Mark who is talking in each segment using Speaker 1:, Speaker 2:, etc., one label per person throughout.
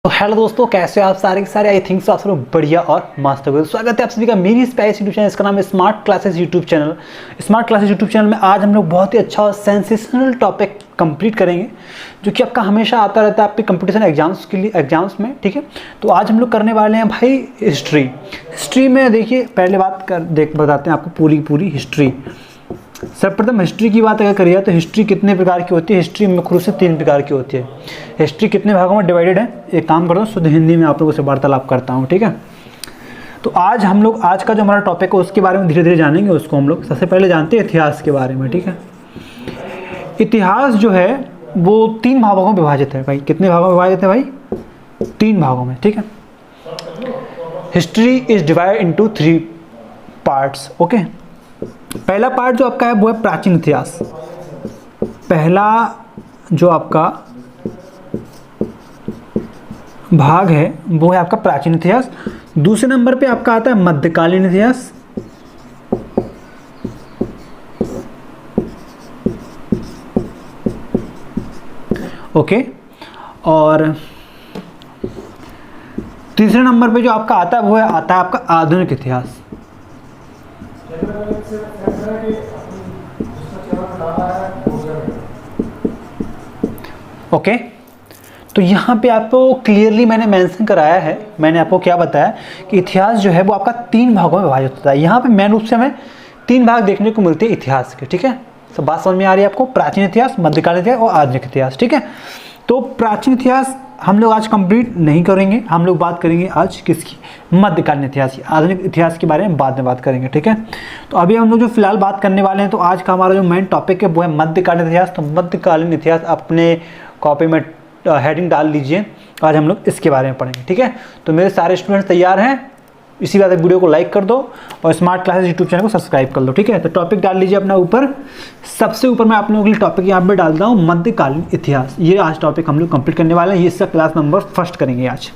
Speaker 1: तो हेलो दोस्तों, कैसे हो आप सारे के सारे। आई थिंक सो आप सब लोग बढ़िया और मस्त हो। स्वागत है आप सभी का मेरी स्पाइस यूट्यूब चैनल, इसका नाम है smart classes YouTube channel. Smart classes YouTube channel में आज हम लोग बहुत ही अच्छा और सेंसेशनल टॉपिक कंप्लीट करेंगे, जो कि आपका हमेशा आता रहता है आपके कंपटीशन एग्जाम्स के लिए, एग्जाम्स में। ठीक है, तो आज हम लोग करने वाले हैं भाई हिस्ट्री में। देखिए, पहले बताते हैं आपको पूरी हिस्ट्री। सर्वप्रथम हिस्ट्री की बात अगर करिए तो हिस्ट्री कितने प्रकार की होती है। हिस्ट्री मुख्य रूप से 3 प्रकार की होती है। हिस्ट्री कितने भागों में डिवाइडेड है, एक काम करता हूँ शुद्ध हिंदी में आप लोगों से वार्तालाप करता हूँ। ठीक है, तो आज हम लोग आज का जो हमारा टॉपिक है उसके बारे में धीरे धीरे जानेंगे। उसको हम लोग सबसे पहले जानते हैं इतिहास के बारे में। ठीक है, इतिहास जो है वो 3 भागों में विभाजित है भाई। कितने भागों में विभाजित है भाई? 3 भागों में। ठीक है, history is divide into 3 parts. Okay, पहला पार्ट जो आपका है वो है प्राचीन इतिहास। पहला जो आपका भाग है वो है आपका प्राचीन इतिहास। दूसरे नंबर पे आपका आता है मध्यकालीन इतिहास। ओके, और तीसरे नंबर पे जो आपका आता है वो आता है आपका आधुनिक इतिहास। ओके, तो यहाँ पे आपको क्लियरली मैंने मेंशन कराया है। मैंने आपको क्या बताया कि इतिहास जो है वो आपका 3 भागों में विभाजित होता है। यहाँ पे मेन रूप से हमें 3 भाग देखने को मिलते हैं इतिहास के। ठीक है, सब बात समझ में आ रही है आपको? प्राचीन इतिहास, मध्यकालीन इतिहास और आधुनिक इतिहास। ठीक है, तो प्राचीन इतिहास हम लोग आज कंप्लीट नहीं करेंगे। हम लोग बात करेंगे आज किसकी? मध्यकालीन इतिहास की। आधुनिक इतिहास के बारे में बाद में बात करेंगे। ठीक है, तो अभी हम लोग जो फिलहाल बात करने वाले हैं, तो आज का हमारा जो मेन टॉपिक है वो है मध्यकालीन इतिहास। तो मध्यकालीन इतिहास अपने कॉपी में हेडिंग डाल लीजिए। आज हम लोग इसके बारे में पढ़ेंगे। ठीक है, तो मेरे सारे स्टूडेंट्स तैयार हैं? इसी बात वीडियो को लाइक कर दो और स्मार्ट क्लासेस यूट्यूब चैनल को सब्सक्राइब कर लो। ठीक है, तो टॉपिक डाल लीजिए अपना ऊपर। सबसे ऊपर मैं आप लोगों के लिए टॉपिक यहाँ पे डालता हूँ मध्यकालीन इतिहास। ये आज टॉपिक हम लोग कंप्लीट करने वाले हैं। ये इसका क्लास नंबर 1 करेंगे आज।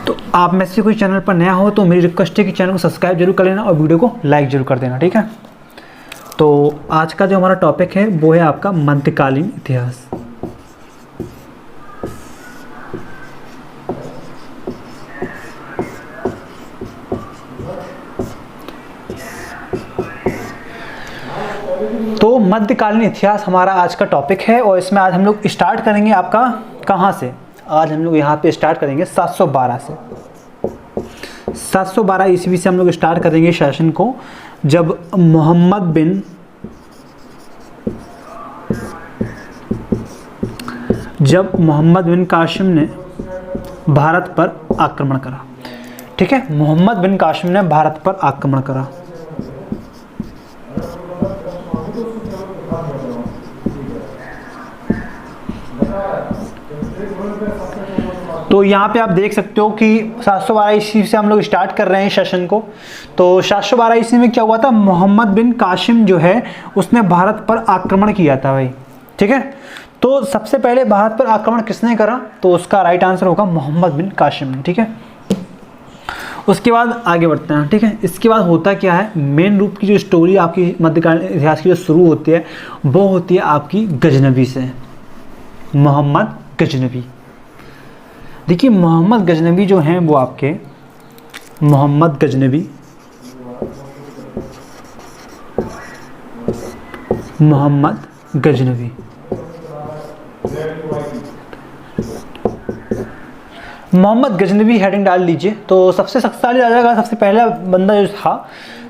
Speaker 1: तो आप में से कोई चैनल पर नया हो तो मेरी रिक्वेस्ट है कि चैनल को सब्सक्राइब जरूर कर लेना और वीडियो को लाइक जरूर कर देना। ठीक है, तो आज का जो हमारा टॉपिक है वो है आपका मध्यकालीन इतिहास। तो मध्यकालीन इतिहास हमारा आज का टॉपिक है और इसमें आज हम लोग स्टार्ट करेंगे आपका कहाँ से? आज हम लोग यहाँ पे स्टार्ट करेंगे 712 से। 712 ईस्वी से हम लोग स्टार्ट करेंगे शासन को, जब मोहम्मद बिन कासिम ने भारत पर आक्रमण करा। ठीक है, मोहम्मद बिन कासिम ने भारत पर आक्रमण करा। तो यहाँ पे आप देख सकते हो कि 712 ईस्वी से हम लोग स्टार्ट कर रहे हैं शासन को। तो 712 ईस्वी में क्या हुआ था? मोहम्मद बिन कासिम जो है उसने भारत पर आक्रमण किया था भाई। ठीक है, तो सबसे पहले भारत पर आक्रमण किसने करा? तो उसका राइट आंसर होगा मोहम्मद बिन कासिम ने। ठीक है, उसके बाद आगे बढ़ते हैं। ठीक है, इसके बाद होता क्या है? मेन रूप की जो स्टोरी आपकी मध्यकालीन इतिहास की जो शुरू होती है वो होती है आपकी गजनवी से। मोहम्मद गजनवी। देखिए, मोहम्मद गजनवी जो हैं वो आपके मोहम्मद गजनवी हेडिंग डाल लीजिए। तो सबसे शक्तिशाली राजा का सबसे पहला बंदा जो था,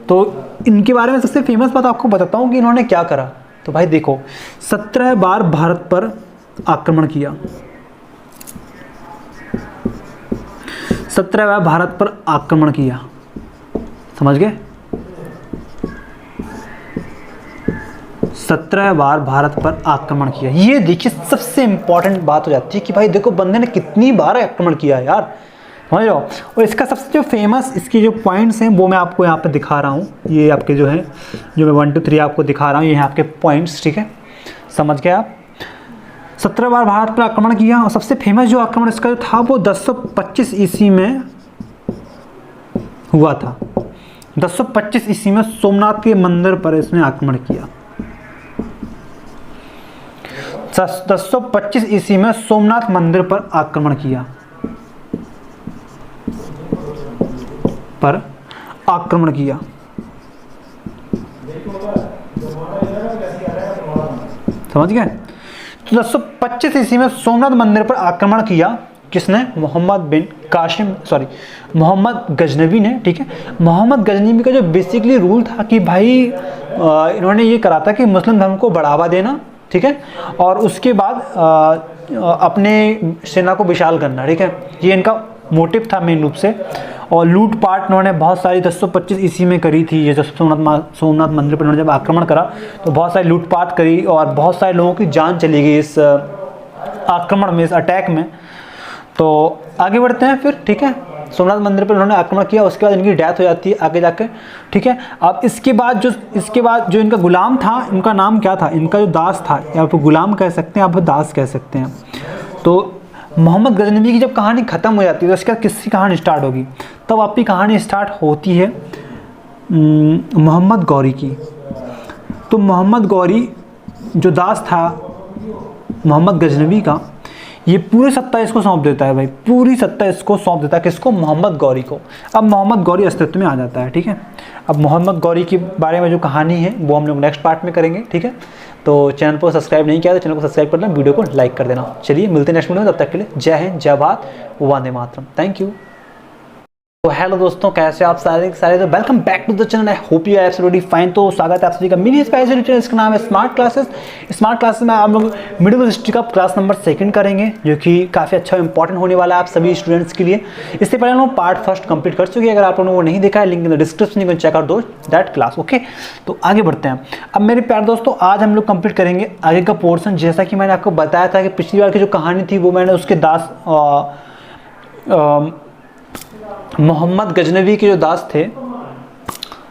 Speaker 1: तो इनके बारे में सबसे फेमस बात आपको बताता हूँ कि इन्होंने क्या करा। तो भाई देखो, 17 बार भारत पर आक्रमण किया। 17 बार भारत पर आक्रमण किया, समझ गए? 17 बार भारत पर आक्रमण किया। ये देखिए सबसे इंपॉर्टेंट बात हो जाती है कि भाई देखो बंदे ने कितनी बार आक्रमण किया यार, समझ लो। और इसका सबसे जो फेमस इसके जो पॉइंट्स हैं वो मैं आपको यहाँ पे दिखा रहा हूँ। ये आपके जो है, जो मैं 1 2 3 आपको दिखा रहा हूँ, ये आपके पॉइंट्स। ठीक है, समझ गए आप? 17 बार भारत पर आक्रमण किया और सबसे फेमस जो आक्रमण इसका जो था वो 1025 ईस्वी में हुआ था। 1025 ईस्वी में सोमनाथ के मंदिर पर इसने आक्रमण किया। 1025 ईस्वी में सोमनाथ मंदिर पर आक्रमण किया, समझ गए। तो 1025 ईस्वी में सोमनाथ मंदिर पर आक्रमण किया किसने? मोहम्मद गजनवी ने, ठीक है। मोहम्मद गजनवी का जो बेसिकली रूल था कि भाई इन्होंने ये करा था कि मुस्लिम धर्म को बढ़ावा देना, ठीक है, और उसके बाद अपने सेना को विशाल करना, ठीक है, ये इनका मोटिव था मेन रूप से। और लूटपाट इन्होंने बहुत सारी 1025 ईस्वी में करी थी। ये जब सोमनाथ मंदिर पर इन्होंने जब आक्रमण करा तो बहुत सारी लूटपाट करी और बहुत सारे लोगों की जान चली गई इस आक्रमण में, इस अटैक में। तो आगे बढ़ते हैं फिर, ठीक है। सोमनाथ मंदिर पर उन्होंने आक्रमण किया, उसके बाद इनकी डेथ हो जाती है आगे जाकर, ठीक है। अब इसके बाद जो इनका गुलाम था, इनका नाम क्या था? इनका जो दास था, या आप गुलाम कह सकते हैं, आप दास कह सकते हैं। तो मोहम्मद गजनवी की जब कहानी ख़त्म हो जाती है तो उसके बाद किसकी कहानी स्टार्ट होगी? तब आपकी कहानी स्टार्ट होती है मोहम्मद गौरी की। तो मोहम्मद गौरी जो दास था मोहम्मद गजनवी का, ये पूरी सत्ता इसको सौंप देता है भाई, पूरी सत्ता इसको सौंप देता है। किसको? मोहम्मद गौरी को। अब मोहम्मद गौरी अस्तित्व में आ जाता है, ठीक है। अब मोहम्मद गौरी के बारे में जो कहानी है वो हम लोग नेक्स्ट पार्ट में करेंगे, ठीक है। तो चैनल को सब्सक्राइब नहीं किया तो चैनल को सब्सक्राइब कर लेना, वीडियो को लाइक कर देना। चलिए मिलते हैं नेक्स्ट वीडियो में, तब तक के लिए जय हिंद, जय भारत, वंदे मातरम। Thank you. तो हेलो दोस्तों, कैसे आप सारे तो welcome back to the channel. I hope you are absolutely fine. तो स्वागत है आप सभी का मेरी स्पेशल चैनल, इसका नाम है स्मार्ट क्लासेस। स्मार्ट क्लासेस में आप लोग मिडिल हिस्ट्री का क्लास नंबर 2 करेंगे, जो कि काफ़ी अच्छा इंपॉर्टेंट होने वाला है आप सभी स्टूडेंट्स के लिए। इससे पहले हम लोग पार्ट 1 कंप्लीट कर चुके हैं। अगर आप लोगों ने वो नहीं देखा है, link in the description, you can check out that class, okay. तो आगे बढ़ते हैं। अब मेरे प्यारे दोस्तों, आज हम लोग कंप्लीट करेंगे आगे का पोर्सन। जैसा कि मैंने आपको बताया था कि पिछली बार की जो कहानी थी वो मैंने उसके दास मोहम्मद गजनवी के जो दास थे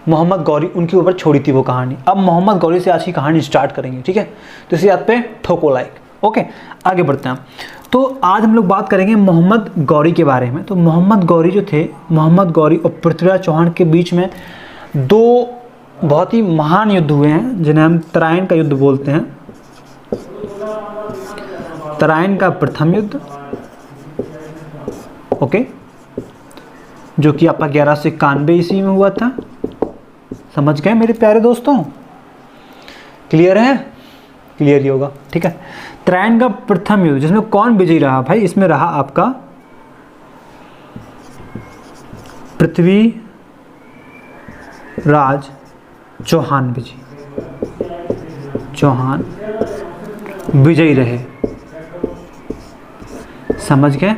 Speaker 1: मोहम्मद गौरी, उनके ऊपर छोड़ी थी वो कहानी। अब मोहम्मद गौरी से आज की कहानी स्टार्ट करेंगे, ठीक है। तो इसी बात पे ठोको लाइक, ओके। आगे बढ़ते हैं। तो आज हम लोग बात करेंगे मोहम्मद गौरी के बारे में। तो मोहम्मद गौरी जो थे, मोहम्मद गौरी और पृथ्वीराज चौहान के बीच में 2 बहुत ही महान युद्ध हुए हैं, जिन्हें हम तराइन का युद्ध बोलते हैं। तराइन का प्रथम युद्ध, ओके, जो कि आपका 1191 ईस्वी में हुआ था। समझ गए मेरे प्यारे दोस्तों? क्लियर है? क्लियर ही होगा, ठीक है। तराइन का प्रथम युद्ध, जिसमें कौन विजयी रहा भाई? इसमें रहा आपका पृथ्वीराज चौहान चौहान विजयी रहे। समझ गए?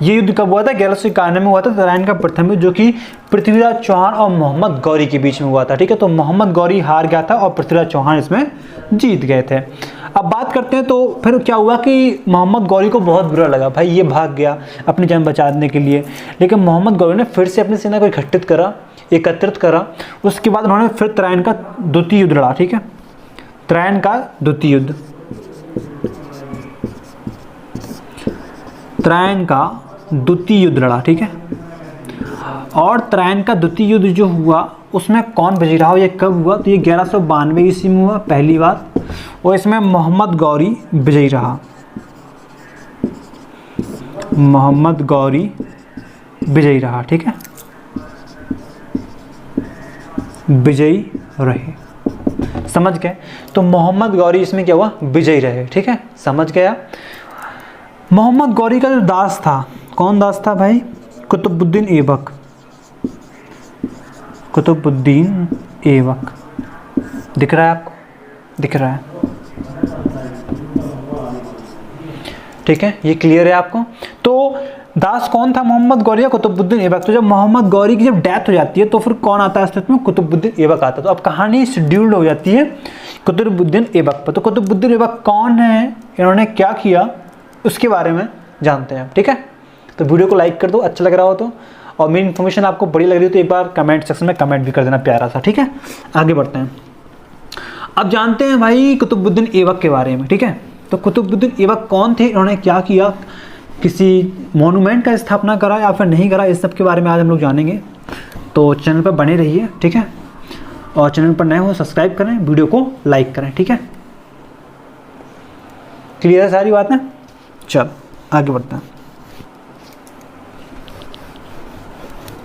Speaker 1: ये युद्ध कब हुआ था? 1191 में हुआ था तराइन का प्रथम युद्ध, जो कि पृथ्वीराज चौहान और मोहम्मद गौरी के बीच में हुआ था, ठीक है। तो मोहम्मद गौरी हार गया था और पृथ्वीराज चौहान इसमें जीत गए थे। अब बात करते हैं, तो फिर क्या हुआ कि मोहम्मद गौरी को बहुत बुरा लगा, भाई ये भाग गया अपनी जान बचाने के लिए। लेकिन मोहम्मद गौरी ने फिर से अपनी सेना को एकत्रित करा। उसके बाद उन्होंने फिर तराइन का द्वितीय युद्ध लड़ा, ठीक है। तराइन का द्वितीय युद्ध, तराइन का द्वितीय युद्ध लड़ा, ठीक है। और तराइन का द्वितीय युद्ध जो हुआ उसमें कौन विजयी रहा, ये कब हुआ? तो ये 1192 ईस्वी में हुआ पहली बार, और इसमें मोहम्मद गौरी विजयी रहा। मोहम्मद गौरी विजयी रहा, ठीक है, विजयी रहे। समझ गए? तो मोहम्मद गौरी इसमें क्या हुआ? विजयी रहे, ठीक है। समझ गया? मोहम्मद गौरी का जो दास था, कौन दास था भाई? कुतुबुद्दीन ऐबक। कुतुबुद्दीन ऐबक दिख रहा है आपको? दिख रहा है, ठीक है। ये क्लियर है आपको? तो दास कौन था मोहम्मद गौरी या कुतुबुद्दीन ऐबक? तो जब मोहम्मद गौरी की जब डेथ हो जाती है तो फिर कौन आता है अस्तित्व में? कुतुबुद्दीन ऐबक आता है। तो अब कहानी शेड्यूल्ड हो जाती है कुतुबुद्दीन ऐबक पर। तो कुतुबुद्दीन ऐबक कौन है, इन्होंने क्या किया, उसके बारे में जानते हैं, ठीक है। तो वीडियो को लाइक कर दो अच्छा लग रहा हो तो, और मेरी इन्फॉर्मेशन आपको बड़ी लग रही हो तो एक बार कमेंट सेक्शन में कमेंट भी कर देना प्यारा सा, ठीक है। आगे बढ़ते हैं। अब जानते हैं भाई कुतुबुद्दीन ऐबक के बारे में, ठीक है। तो कुतुबुद्दीन ऐबक कौन थे, इन्होंने क्या किया, किसी मोनूमेंट का स्थापना करा या फिर नहीं करा, इस सब के बारे में आज हम लोग जानेंगे। तो चैनल पर बने रहिए, ठीक है। और चैनल पर नए हो सब्सक्राइब करें, वीडियो को लाइक करें, ठीक है। क्लियर है सारी बातें? चल आगे बढ़ते हैं।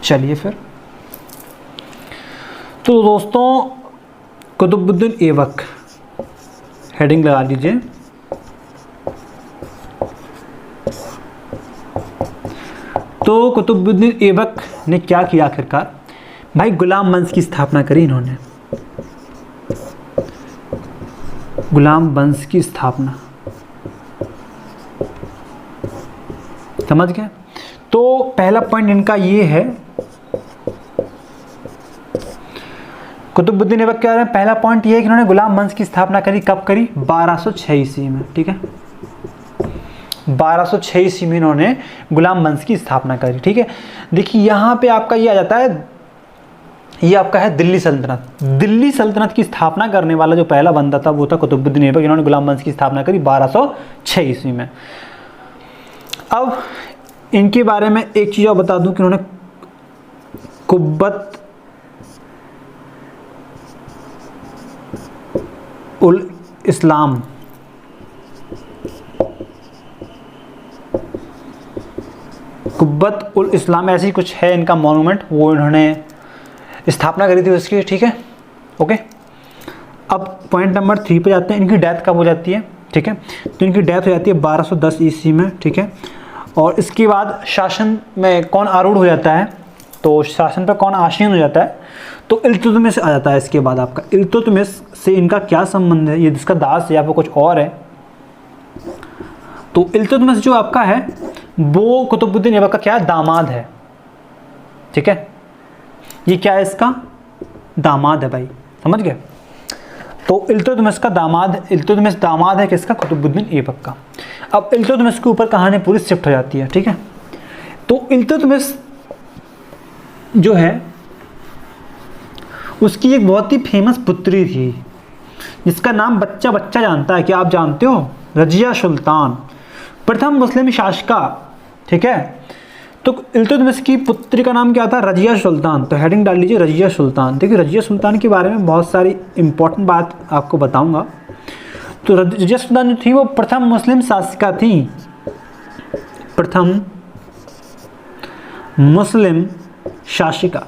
Speaker 1: चलिए फिर, तो दोस्तों कुतुबुद्दीन ऐबक हेडिंग लगा लीजिए। तो कुतुबुद्दीन ऐबक ने क्या किया आखिरकार? भाई गुलाम वंश की स्थापना करी इन्होंने, गुलाम वंश की स्थापना, समझ गए? तो पहला पॉइंट इनका ये है, कुतुबुद्दीन ऐबक क्या है, पहला पॉइंट ये है कि इन्होंने गुलाम वंश की स्थापना करी। कब करी? 1206 ईस्वी में, ठीक है, 1206 ईस्वी में इन्होंने गुलाम वंश की स्थापना करी, ठीक है। देखिए यहाँ पे आपका ये आ जाता है, ये आपका है दिल्ली सल्तनत। दिल्ली सल्तनत की स्थापना करने वाला जो पहला बंदा था वो था कुतुबुद्दीन ऐबक, इन्होंने गुलाम वंश की स्थापना करी 1206 ईस्वी में। अब इनके बारे में एक चीज़ और बता दूं कि इन्होंने कुब्बत उल इस्लाम, कुब्बत उल इस्लाम ऐसी कुछ है इनका मॉन्यूमेंट, वो इन्होंने स्थापना करी थी उसकी, ठीक है, ओके। अब पॉइंट नंबर 3 पे जाते हैं। इनकी डेथ कब हो जाती है? ठीक है, तो इनकी डेथ हो जाती है 1210 ईस्वी में, ठीक है। और इसके बाद शासन में कौन आरूढ़ हो जाता है? तो शासन पर कौन आसीन हो जाता है? तो इल्तुतमिश आ जाता है। इसके बाद आपका इल्तुतमिश से इनका क्या संबंध है? ये जिसका दास या फिर कुछ और है? तो इल्तुतमिश जो आपका है वो कुतुबुद्दीन ऐबक का क्या दामाद है, ठीक है, ये क्या है? इसका दामाद है भाई, समझ गए? तो इल्तुतमिश का दामाद, इल्तुतमिश दामाद है किसका? कुतुबुद्दीन ऐबक का। अब इल्तुतमिश के ऊपर कहानी पूरी शिफ्ट हो जाती है, ठीक है। तो इल्तुतमिश जो है उसकी एक बहुत ही फेमस पुत्री थी जिसका नाम बच्चा बच्चा जानता है। क्या आप जानते हो? रजिया सुल्तान, प्रथम मुस्लिम शासिका, ठीक है। तो इल्तुतमिश की पुत्री का नाम क्या था? रजिया सुल्तान। तो हेडिंग डाल लीजिए रजिया सुल्तान। देखिए रजिया सुल्तान के बारे में बहुत सारी इंपॉर्टेंट बात आपको बताऊंगा। तो रजिया सुल्तान जो थी वो प्रथम मुस्लिम शासिका थी, प्रथम मुस्लिम शासिका।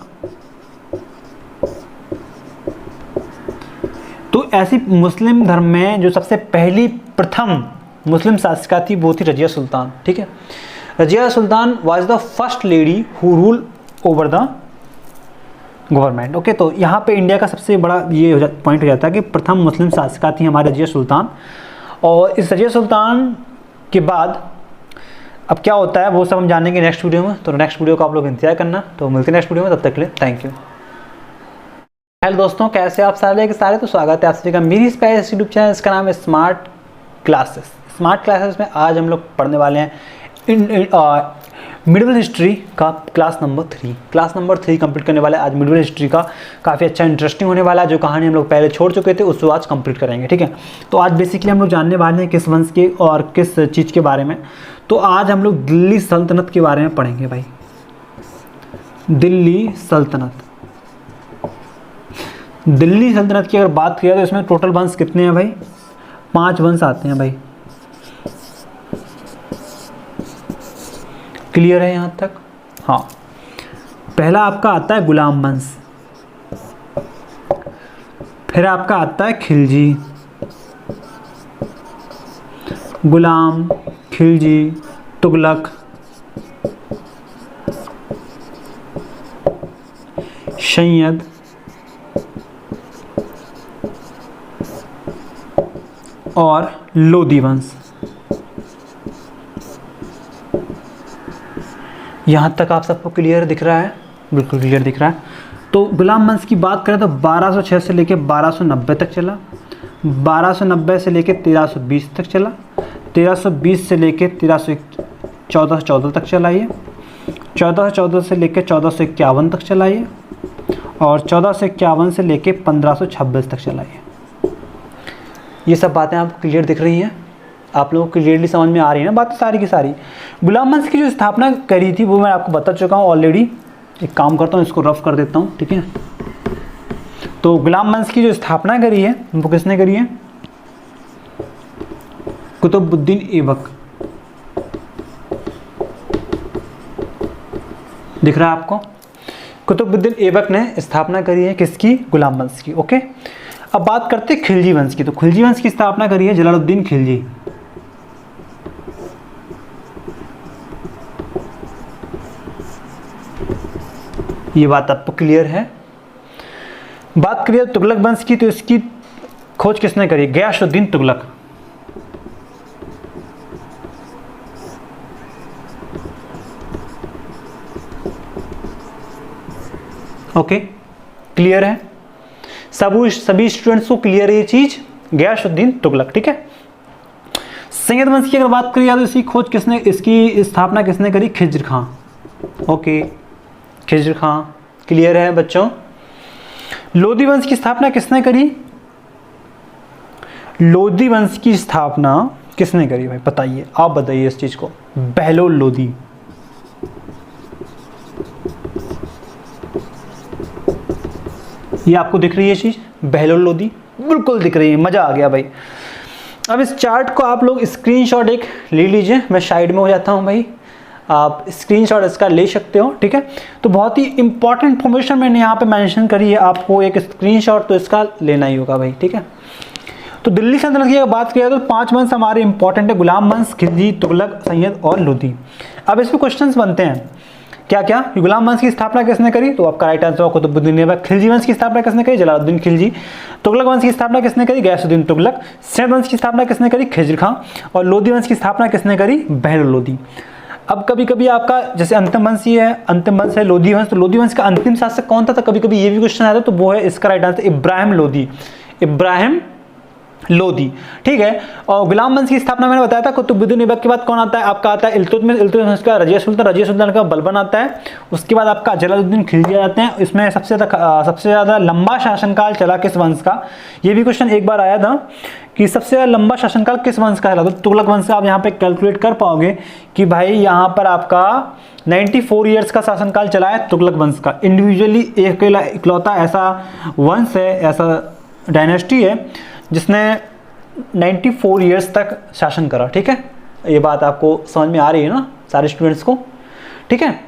Speaker 1: तो ऐसी मुस्लिम धर्म में जो सबसे पहली प्रथम मुस्लिम शासिका थी वो थी रजिया सुल्तान, ठीक है। Razia Sultan was the first lady who rule over the government, okay. तो यहाँ पे इंडिया का सबसे बड़ा ये पॉइंट हो जाता है कि प्रथम मुस्लिम शासिका थी हमारे रजिया सुल्तान। और इस रजिया सुल्तान के बाद अब क्या होता है वो सब हम जानेंगे नेक्स्ट वीडियो में। तो नेक्स्ट वीडियो का आप लोग इंतजार करना। तो मिलते हैं नेक्स्ट वीडियो में, तब तक के लिए थैंक यू। हेलो दोस्तों, कैसे आप सारे के सारे? तो स्वागत है आप सभी का मेरी इस पैसे यूट्यूब चैनल, इसका नाम है स्मार्ट क्लासेस। स्मार्ट क्लासेस में आज हम लोग पढ़ने वाले हैं मिडिवल हिस्ट्री का class number 3। Class number 3 complete करने वाला है आज। मिडिवल हिस्ट्री का काफ़ी अच्छा इंटरेस्टिंग होने वाला है। जो कहानी हम लोग पहले छोड़ चुके थे उसको आज कंप्लीट करेंगे, ठीक है। तो आज बेसिकली हम लोग जानने वाले हैं किस वंश के और किस चीज़ के बारे में। तो आज हम लोग दिल्ली सल्तनत के बारे में पढ़ेंगे भाई, दिल्ली सल्तनत। दिल्ली सल्तनत की अगर बात किया तो इसमें टोटल वंश कितने हैं भाई? 5 वंश आते हैं भाई। क्लियर है यहाँ तक? हाँ, पहला आपका आता है गुलाम वंश, फिर आपका आता है खिलजी, गुलाम, खिलजी, तुगलक, सैयद, और लोदी वंश। यहाँ तक आप सबको क्लियर दिख रहा है? बिल्कुल क्लियर दिख रहा है। तो गुलाम वंश की बात करें तो 1206 से लेकर 1290 तक चला, 1290 से लेकर 1320 तक चला, 1320 से लेकर 1314 तक चला ये, 1414 से लेकर 1451 तक चला ये, और 1451 से लेकर 1526 तक चला ये सब बातें आपको क्लियर दिख रही हैं? आप लोगों को क्लियरली समझ में आ रही है ना बात सारी की सारी? गुलाम वंश की जो स्थापना करी थी वो मैं आपको बता चुका हूँ ऑलरेडी। एक काम करता हूँ, इसको रफ कर देता हूँ, ठीक है। तो गुलाम वंश की जो स्थापना करी है वो किसने करी है? कुतुबुद्दीन ऐबक, दिख रहा है आपको? कुतुबुद्दीन ऐबक ने स्थापना करी है किसकी? गुलाम वंश की। ओके, अब बात करते हैं खिलजी वंश की। तो खिलजी वंश की स्थापना करी है जलालुद्दीन खिलजी। ये बात आपको क्लियर है? बात करिए तुगलक वंश की, तो इसकी खोज किसने करी? गयासुद्दीन तुगलक। ओके, क्लियर है? सभी स्टूडेंट्स को क्लियर है ये चीज? गयासुद्दीन तुगलक, ठीक है। सैयद वंश की अगर बात करिए तो इसकी खोज किसने, इसकी स्थापना किसने करी? खिज्र खां। ओके, खिज्र खां, क्लियर है बच्चों? लोधी वंश की स्थापना किसने करी? लोधी वंश की स्थापना किसने करी भाई? बताइए, आप बताइए इस चीज को। बहलोल लोधी। ये आपको दिख रही है चीज? बहलोल लोधी बिल्कुल दिख रही है, मजा आ गया भाई। अब इस चार्ट को आप लोग स्क्रीनशॉट एक ले लीजिए, मैं साइड में हो जाता हूं भाई, आप स्क्रीनशॉट इसका ले सकते हो, ठीक है। तो बहुत ही इंपॉर्टेंट इन्फॉर्मेशन मैंने यहाँ पे मेंशन करी है, आपको एक स्क्रीनशॉट तो इसका लेना ही होगा भाई, ठीक है। तो दिल्ली सल्तनत की अगर बात किया तो 5 वंश हमारे इंपॉर्टेंट है, गुलाम वंश, खिलजी, तुगलक, सैयद और लोधी। अब इसमें क्वेश्चंस बनते हैं क्या क्या? गुलाम वंश की स्थापना किसने करी? तो आपका राइट आंसर होगा कुतुबुद्दीन ऐबक। खिलजी वंश की स्थापना किसने करी? जलालुद्दीन खिलजी। तुगलक वंश की स्थापना किसने करी? गयासुद्दीन तुगलक। सैयद वंश की स्थापना किसने करी? खिज्र खां। और लोधी वंश की स्थापना किसने करी? बहलोल लोधी। अब कभी कभी आपका जैसे अंतिम वंश ही है, अंतिम वंश है लोधी वंश, तो लोधी वंश का अंतिम शासक कौन था? तो कभी कभी ये भी क्वेश्चन आता है, तो वो है इसका राइट आंसर इब्राहिम लोधी। इब्राहिम लोधी, ठीक है। और गुलाम वंश की स्थापना मैंने बताया था, कुतुबुद्दीन ऐबक के बाद कौन आता है? आपका आता है इल्तुतमिश। इल्तुतमिश का रजिया सुल्तान, रजिया सुल्तान का बलबन आता है। उसके बाद आपका जलालुद्दीन खिलजी आते हैं। इसमें सबसे ज़्यादा लंबा शासनकाल चला किस वंश का? ये भी क्वेश्चन एक बार आया था कि सबसे ज़्यादा लंबा शासनकाल किस वंश का चला? तो तुगलक वंश का आप यहाँ पे कैलकुलेट कर पाओगे कि भाई यहाँ पर आपका 94 ईयर्स का शासनकाल चला है तुगलक वंश का। इंडिविजुअली इकलौता ऐसा वंश है, ऐसा डायनेस्टी है जिसने 94 ईयर्स तक शासन करा, ठीक है। ये बात आपको समझ में आ रही है ना सारे स्टूडेंट्स को? ठीक है,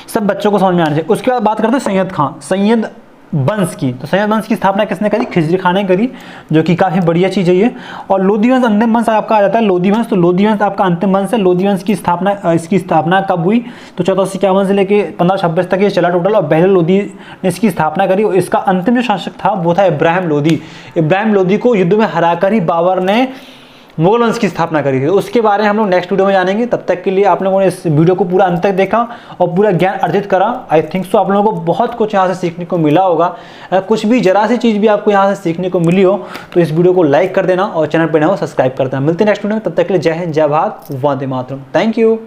Speaker 1: सब बच्चों को समझ में आना चाहिए। उसके बाद बात करते हैं सैयद खां, सैयद वंश की। तो सैयद वंश की स्थापना किसने करी? खिज्र खां ने करी, जो कि काफ़ी बढ़िया चीज़ है ये। और लोधी वंश अंतिम वंश आपका आ जाता है, लोधी वंश। तो लोधी वंश आपका अंतिम वंश है। लोधी वंश की स्थापना, इसकी स्थापना कब हुई? तो 1451 से लेके 1526 तक ये चला टोटल। और बहलोल लोधी ने इसकी स्थापना करी। और इसका अंतिम जो शासक था वो था इब्राहिम लोधी। इब्राहिम लोधी को युद्ध में हराकर ही बाबर ने मुगल वंश की स्थापना करी थी। उसके बारे में हम लोग नेक्स्ट वीडियो में जानेंगे। तब तक के लिए आप लोगों ने इस वीडियो को पूरा अंत तक देखा और पूरा ज्ञान अर्जित करा। आई थिंक सो आप लोगों को बहुत कुछ यहाँ से सीखने को मिला होगा। अगर कुछ भी जरा सी चीज़ भी आपको यहाँ से सीखने को मिली हो तो इस वीडियो को लाइक कर देना और चैनल पर नया हो सब्सक्राइब कर देना। मिलते हैं नेक्स्ट वीडियो में, तब तक के लिए जय हिंद, जय भारत, वंदे मातरम। Thank you.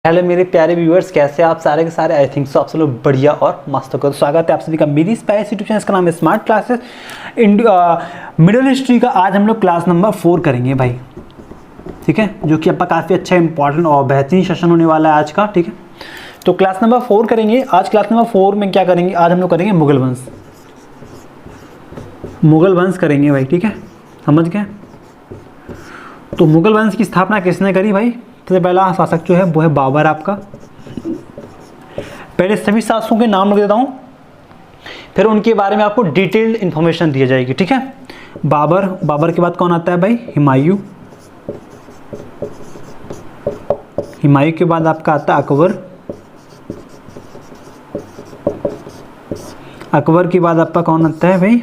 Speaker 1: हेलो मेरे प्यारे व्यूअर्स, कैसे आप सारे के सारे? आई थिंक सो आप सब लोग बढ़िया और मस्त हो। स्वागत है आप सभी का मेरी स्पाइस यूट्यूब चैनल, इसका नाम है स्मार्ट क्लासेस मिडिल हिस्ट्री का। आज हम लोग क्लास नंबर 4 करेंगे भाई, ठीक है, जो कि आपका काफ़ी अच्छा इंपॉर्टेंट और बेहतरीन सेशन होने वाला है आज का, ठीक है। तो क्लास नंबर 4 करेंगे आज। क्लास नंबर 4 में क्या करेंगे? आज हम लोग करेंगे मुगल वंश। मुगल वंश करेंगे भाई, ठीक है, समझ गए? तो मुगल वंश की स्थापना किसने करी भाई? सबसे पहला शासक जो है वो है बाबर आपका। पहले सभी शासकों के नाम लिख देता हूँ, फिर उनके बारे में आपको डिटेल्ड इंफॉर्मेशन दी जाएगी, ठीक है। बाबर, बाबर के बाद कौन आता है भाई? हुमायूं। हुमायूं के बाद आपका आता है अकबर। अकबर के बाद आपका कौन आता है भाई?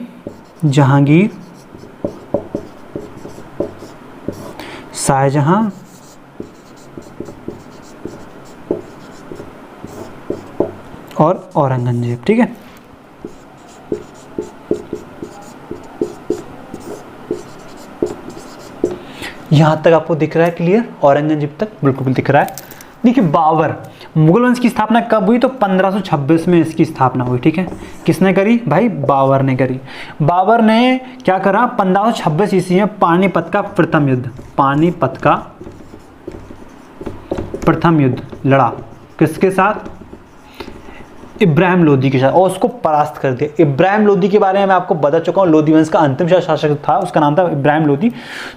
Speaker 1: जहांगीर, शाहजहां, और औरंगजेब, ठीक है। यहां तक आपको दिख रहा है क्लियर? औरंगजेब तक बिल्कुल दिख रहा है। देखिए बाबर, मुगल वंश की स्थापना कब हुई? तो 1526 में इसकी स्थापना हुई, ठीक है। किसने करी भाई? बाबर ने करी। बाबर ने क्या करा? 1526 ईस्वी में पानीपत का प्रथम युद्ध, पानीपत का प्रथम युद्ध लड़ा। किसके साथ? इब्राहिम लोदी के साथ और उसको परास्त कर दिया। इब्राहिम लोदी के बारे में मैं आपको बता चुका हूँ, लोदी वंश का अंतिम शासक था, उसका नाम था इब्राहिम लोदी।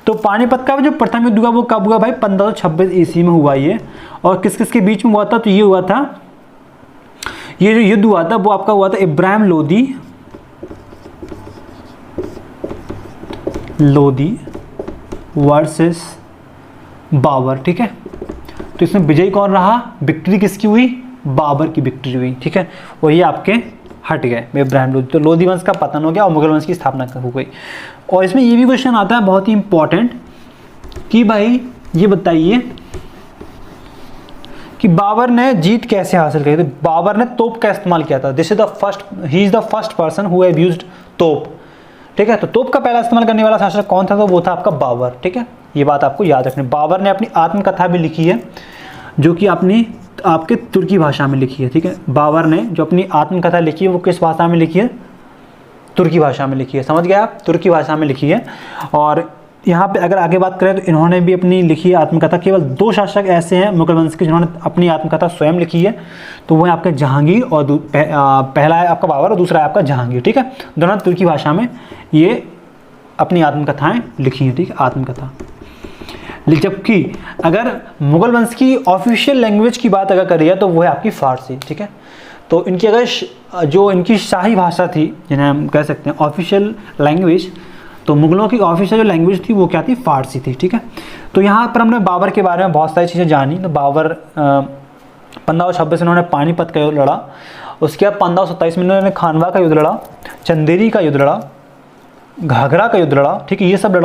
Speaker 1: तो पानीपत का जो प्रथम युद्ध हुआ वो कब हुआ भाई? 1526 ईस्वी में हुआ ये। और किस किस के बीच में हुआ था? तो ये हुआ था, ये जो युद्ध हुआ था वो आपका हुआ था इब्राहिम लोदी वर्सेस बाबर, ठीक है। तो इसमें विजयी कौन रहा? विक्ट्री किसकी हुई? बाबर की विक्ट्री हुई, ठीक है। और ये आपके हट गए इब्राहिम लोदी। तो लोदी वंश का पतन हो गया और मुगल वंश की स्थापना हो गई। और इसमें ये भी क्वेश्चन आता है बहुत ही इंपॉर्टेंट कि भाई ये बताइए कि बाबर ने जीत कैसे हासिल करी? तो बाबर ने तोप का इस्तेमाल किया था। This is the first, he is the first person who have used तोप, ठीक है। तो तोप का पहला इस्तेमाल करने वाला शासक कौन था? तो वो था आपका बाबर, ठीक है। ये बात आपको याद रखनी। बाबर ने अपनी आत्मकथा भी लिखी है जो कि अपनी आपके तुर्की भाषा में लिखी है, ठीक है। बाबर ने जो अपनी आत्मकथा लिखी है वो किस भाषा में लिखी है? तुर्की भाषा में लिखी है, समझ गया आप? तुर्की भाषा में लिखी है। और यहाँ पे अगर आगे बात करें तो इन्होंने भी अपनी लिखी है आत्मकथा। केवल 2 शासक ऐसे हैं मुगल वंश के जिन्होंने अपनी आत्मकथा स्वयं लिखी है, तो वो है आपका जहांगीर और पहला है आपका बाबर और दूसरा है आपका जहांगीर, ठीक है। दोनों तुर्की भाषा में ये अपनी आत्मकथाएं लिखी हैं, ठीक है, आत्मकथा। जबकि अगर मुगल वंश की ऑफिशियल लैंग्वेज की बात अगर करिए तो वो है आपकी फारसी, ठीक है। तो इनकी अगर जो इनकी शाही भाषा थी, जिन्हें हम कह सकते हैं ऑफिशियल लैंग्वेज, तो मुगलों की ऑफिशियल जो लैंग्वेज थी वो क्या थी? फारसी थी, ठीक है। तो यहाँ पर हमने बाबर के बारे में बहुत सारी चीज़ें जानी। तो बाबर 1526 में उन्होंने पानीपत का युद्ध लड़ा। उसके बाद 1527 में उन्होंने खानवा का युद्ध लड़ा, चंदेरी का युद्ध लड़ा, घाघरा का युद्ध लड़ा, ठीक है। ये सब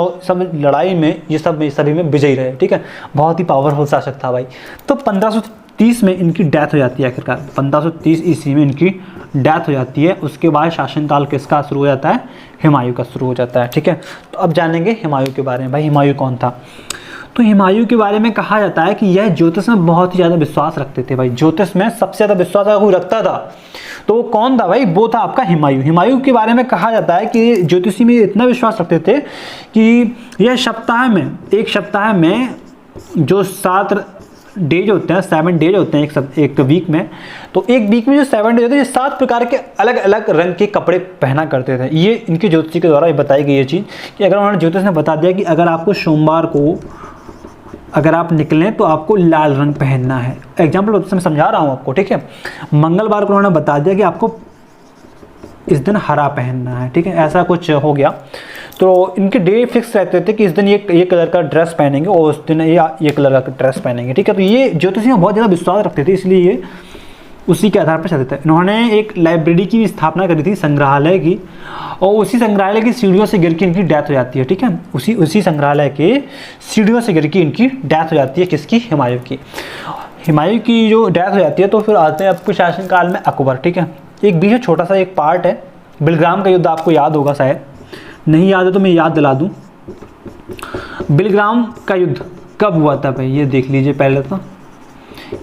Speaker 1: लड़ाई में ये सभी में विजयी रहे, ठीक है। बहुत ही पावरफुल शासक था भाई। तो 1530 में इनकी डेथ हो जाती है आखिरकार। 1530 ईस्वी में इनकी डेथ हो जाती है। उसके बाद शासनकाल किसका शुरू हो जाता है? हुमायूं का शुरू हो जाता है, ठीक है। तो अब जानेंगे हुमायूं के बारे में। भाई हुमायूं कौन था? तो हुमायूं के बारे में कहा जाता है कि यह ज्योतिष में बहुत ही ज़्यादा विश्वास रखते थे। भाई ज्योतिष में सबसे ज़्यादा विश्वास अगर कोई रखता था तो वो कौन था भाई? वो था आपका हुमायूं। हुमायूं के बारे में कहा जाता है कि ज्योतिषी में इतना विश्वास रखते थे कि यह एक सप्ताह में जो 7 डेज होते हैं, 7 डेज होते हैं एक वीक में, तो एक वीक में जो 7 डेज होते हैं, ये 7 प्रकार के अलग अलग रंग के कपड़े पहना करते थे। ये इनके ज्योतिषी के द्वारा ये बताई गई ये चीज़ कि अगर उन्होंने ज्योतिष ने बता दिया कि अगर आपको सोमवार को अगर आप निकलें तो आपको लाल रंग पहनना है। एग्जाम्पल मैं समझा रहा हूँ आपको, ठीक है। मंगलवार को उन्होंने बता दिया कि आपको इस दिन हरा पहनना है, ठीक है। ऐसा कुछ हो गया तो इनके डे फिक्स रहते थे कि इस दिन ये कलर का ड्रेस पहनेंगे और उस दिन ये कलर का ड्रेस पहनेंगे, ठीक है। तो ये ज्योतिषी में बहुत ज़्यादा विश्वास रखते थे, इसलिए ये उसी के आधार पर चलते थे। इन्होंने एक लाइब्रेरी की भी स्थापना करी थी, संग्रहालय की, और उसी संग्रहालय की सीढ़ियों से गिर के इनकी डेथ हो जाती है, ठीक है। उसी संग्रहालय के सीढ़ियों से गिर के इनकी डेथ हो जाती है। किसकी? हुमायूं की। हुमायूं की जो डेथ हो जाती है तो फिर आते हैं आपके शासनकाल में अकबर, ठीक है। एक बीच में छोटा सा एक पार्ट है, बिलग्राम का युद्ध आपको याद होगा, शायद नहीं याद है तो मैं याद दिला दूँ। बिलग्राम का युद्ध कब हुआ था भाई? ये देख लीजिए पहले तो।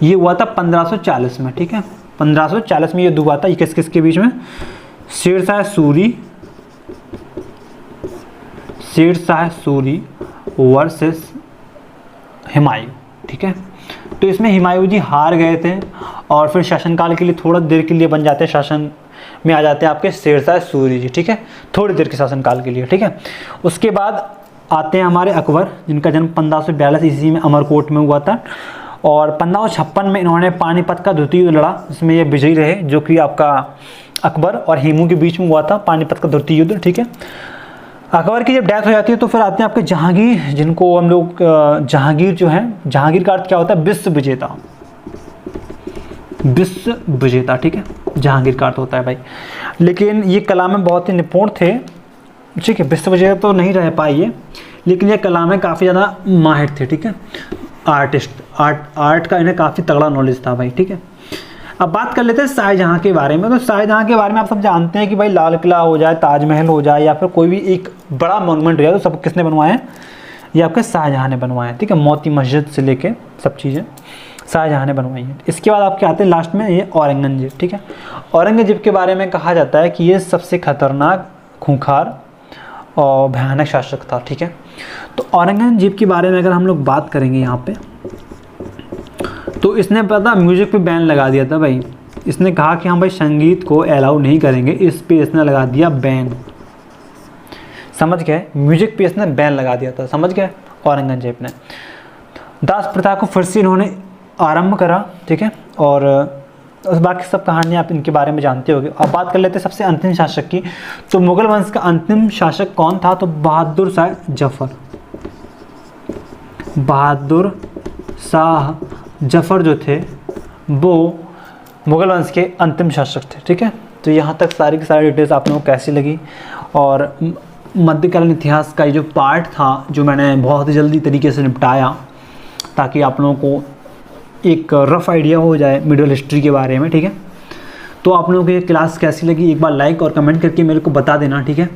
Speaker 1: ये हुआ था 1540 में, ठीक है। 1540 में ये युद्ध हुआ था। ये किस किस के बीच में? शेरशाह सूरी वर्सेस हुमायूं, ठीक है। तो इसमें हुमायूं जी हार गए थे और फिर शासनकाल के लिए थोड़ा देर के लिए बन जाते हैं, शासन में आ जाते हैं आपके शेरशाह सूरी जी, ठीक है, थोड़ी देर के शासनकाल के लिए, ठीक है। उसके बाद आते हैं हमारे अकबर, जिनका जन्म 1542 ईस्वी में अमरकोट में हुआ था। और 1556 में इन्होंने पानीपत का द्वितीय युद्ध लड़ा, जिसमें ये विजयी रहे, जो कि आपका अकबर और हुमायूं के बीच में हुआ था, पानीपत का द्वितीय युद्ध, ठीक है। अकबर की जब डेथ हो जाती है तो फिर आते हैं आपके जहांगीर, जिनको हम लोग जहांगीर जो है, जहांगीर का अर्थ क्या होता है? विश्व विजेता, ठीक है, जहांगीर का अर्थ होता है भाई। लेकिन ये कला में बहुत ही निपुण थे, ठीक है। विश्व विजेता तो नहीं रह पाए, लेकिन ये कला में काफ़ी ज़्यादा माहिर थे, ठीक है। आर्ट का इन्हें काफ़ी तगड़ा नॉलेज था भाई, ठीक है। अब बात कर लेते हैं शाहजहाँ के बारे में। तो शाहजहाँ के बारे में आप सब जानते हैं कि भाई लाल किला हो जाए, ताजमहल हो जाए, या फिर कोई भी एक बड़ा मॉन्यूमेंट हो जाए, तो सब किसने बनवाए हैं? ये आपके शाहजहाँ ने बनवाए हैं, ठीक है। मोती मस्जिद से लेके सब चीज़ें शाहजहाँ ने बनवाई हैं। इसके बाद आपके आते हैं लास्ट में ये औरंगजेब, ठीक है। औरंगजेब के बारे में कहा जाता है कि ये सबसे खतरनाक, खूंखार और भयानक शासक था, ठीक है। तो औरंगजेब के बारे में अगर हम लोग बात करेंगे यहाँ पे, तो इसने पता म्यूजिक पे बैन लगा दिया था भाई। इसने कहा कि हम भाई संगीत को अलाउ नहीं करेंगे, इस पे इसने लगा दिया बैन। समझ गए, म्यूजिक पे इसने बैन लगा दिया था, समझ गए। औरंगजेब ने दास प्रथा को फिर से इन्होंने आरंभ करा, ठीक है। और उस बाकी सब कहानियाँ आप इनके बारे में जानते होगे। अब बात कर लेते हैं सबसे अंतिम शासक की। तो मुगल वंश का अंतिम शासक कौन था? तो बहादुर शाह जफर। बहादुर शाह जफर जो थे वो मुगल वंश के अंतिम शासक थे, ठीक है। तो यहाँ तक सारी की सारी डिटेल्स आप लोगों को कैसी लगी, और मध्यकालीन इतिहास का ये जो पार्ट था जो मैंने बहुत ही जल्दी तरीके से निपटाया ताकि आप लोगों को एक रफ़ आइडिया हो जाए मिडियल हिस्ट्री के बारे में, ठीक है। तो आप लोगों को ये क्लास कैसी लगी एक बार लाइक और कमेंट करके मेरे को बता देना, ठीक है।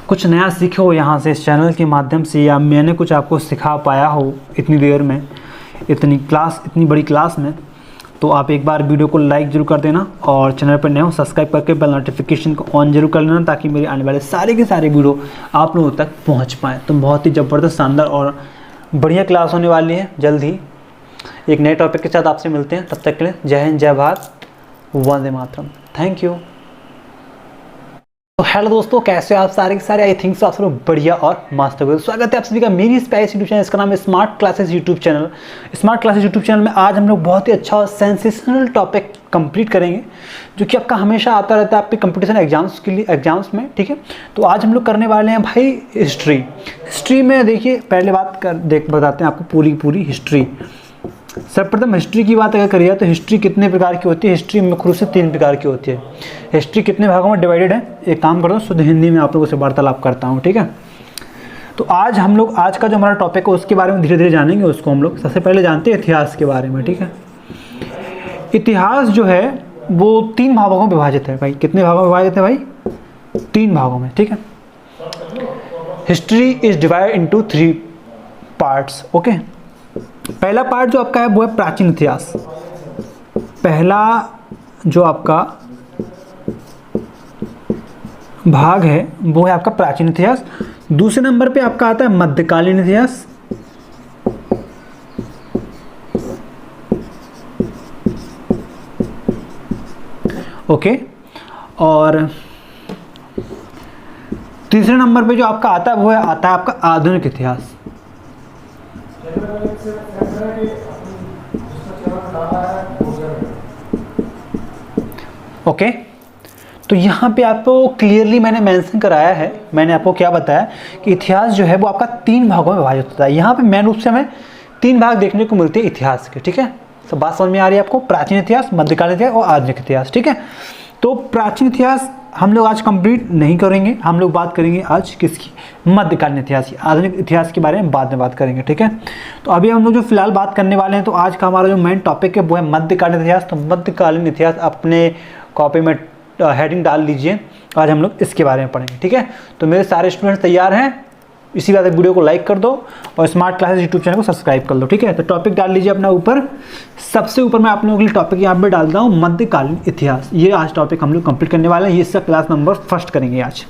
Speaker 1: कुछ नया सीखे हो यहाँ से इस चैनल के माध्यम से, या मैंने कुछ आपको सिखा पाया हो इतनी देर में, इतनी बड़ी क्लास में, तो आप एक बार वीडियो को लाइक जरूर कर देना, और चैनल पर नए हो सब्सक्राइब करके बेल नोटिफिकेशन को ऑन जरूर कर लेना ताकि मेरे आने वाले सारे के सारे वीडियो आप लोगों तक पहुँच पाएँ। तो बहुत ही ज़बरदस्त, शानदार और बढ़िया क्लास होने वाली है। जल्द ही एक नए टॉपिक के साथ आपसे मिलते हैं, तब तक के लिए जय हिंद, जय भारत, वंदे मातरम, थैंक यू। तो हेलो दोस्तों, कैसे हो आप सारे के सारे? आई थिंक सो आप सब लोग बढ़िया और मस्त हो। स्वागत है आप सभी का मेरी इस प्यारे यूट्यूब चैनल, इसका नाम है smart classes YouTube channel. Smart classes YouTube channel में आज हम लोग बहुत ही अच्छा और सेंसेशनल टॉपिक कंप्लीट करेंगे जो कि आपका हमेशा आता रहता है आपके कंपटीशन एग्जाम्स के लिए, एग्जाम्स में, ठीक है। तो आज हम लोग करने वाले हैं भाई हिस्ट्री में। देखिए पहले बताते हैं आपको पूरी हिस्ट्री। सर्वप्रथम हिस्ट्री की बात अगर करिए तो हिस्ट्री कितने प्रकार की होती है? हिस्ट्री मुख्य रूप से 3 प्रकार की होती है। हिस्ट्री कितने भागों में डिवाइडेड है? एक काम करता हूँ, शुद्ध हिंदी में आप लोगों से वार्तालाप करता हूँ, ठीक है। तो आज का जो हमारा टॉपिक है उसके बारे में धीरे धीरे जानेंगे। उसको हम लोग सबसे पहले जानते हैं इतिहास के बारे में, ठीक है। इतिहास जो है वो 3 भागों में विभाजित है भाई। कितने भागों में विभाजित है भाई? 3 भागों में, ठीक है। History is divide into 3 parts, okay. पहला पार्ट जो आपका है वो है प्राचीन इतिहास। पहला जो आपका भाग है वो है आपका प्राचीन इतिहास। दूसरे नंबर पे आपका आता है मध्यकालीन इतिहास। ओके, और तीसरे नंबर पे जो आपका आता है वो आता है आपका आधुनिक इतिहास। ओके, तो यहाँ पे आपको क्लियरली मैंने मेंशन कराया है, मैंने आपको क्या बताया कि इतिहास जो है वो आपका 3 भागों में विभाजित होता है। यहाँ पे मेन रूप से हमें 3 भाग देखने को मिलते हैं इतिहास के, ठीक है। तो बात समझ में आ रही है आपको? प्राचीन इतिहास, मध्यकालीन इतिहास और आधुनिक इतिहास, ठीक है। तो प्राचीन इतिहास हम लोग आज कंप्लीट नहीं करेंगे, हम लोग बात करेंगे आज किसकी? मध्यकालीन इतिहास की। आधुनिक इतिहास के बारे में बाद में बात करेंगे, ठीक है। तो अभी हम लोग जो फिलहाल बात करने वाले हैं, तो आज का हमारा जो मेन टॉपिक है वो है मध्यकालीन इतिहास। तो मध्यकालीन इतिहास अपने कॉपी में हेडिंग डाल लीजिए, आज हम लोग इसके बारे में पढ़ेंगे, ठीक है। तो मेरे सारे स्टूडेंट्स तैयार हैं? इसी बात वीडियो को लाइक कर दो और स्मार्ट क्लासेस यूट्यूब चैनल को सब्सक्राइब कर लो, ठीक है। तो टॉपिक डाल लीजिए अपना ऊपर। सबसे ऊपर मैं आप लोगों के लिए टॉपिक यहाँ पे डाल रहा हूँ मध्यकालीन इतिहास। ये आज टॉपिक हम लोग कंप्लीट करने वाले हैं। ये इसका क्लास नंबर 1 करेंगे आज।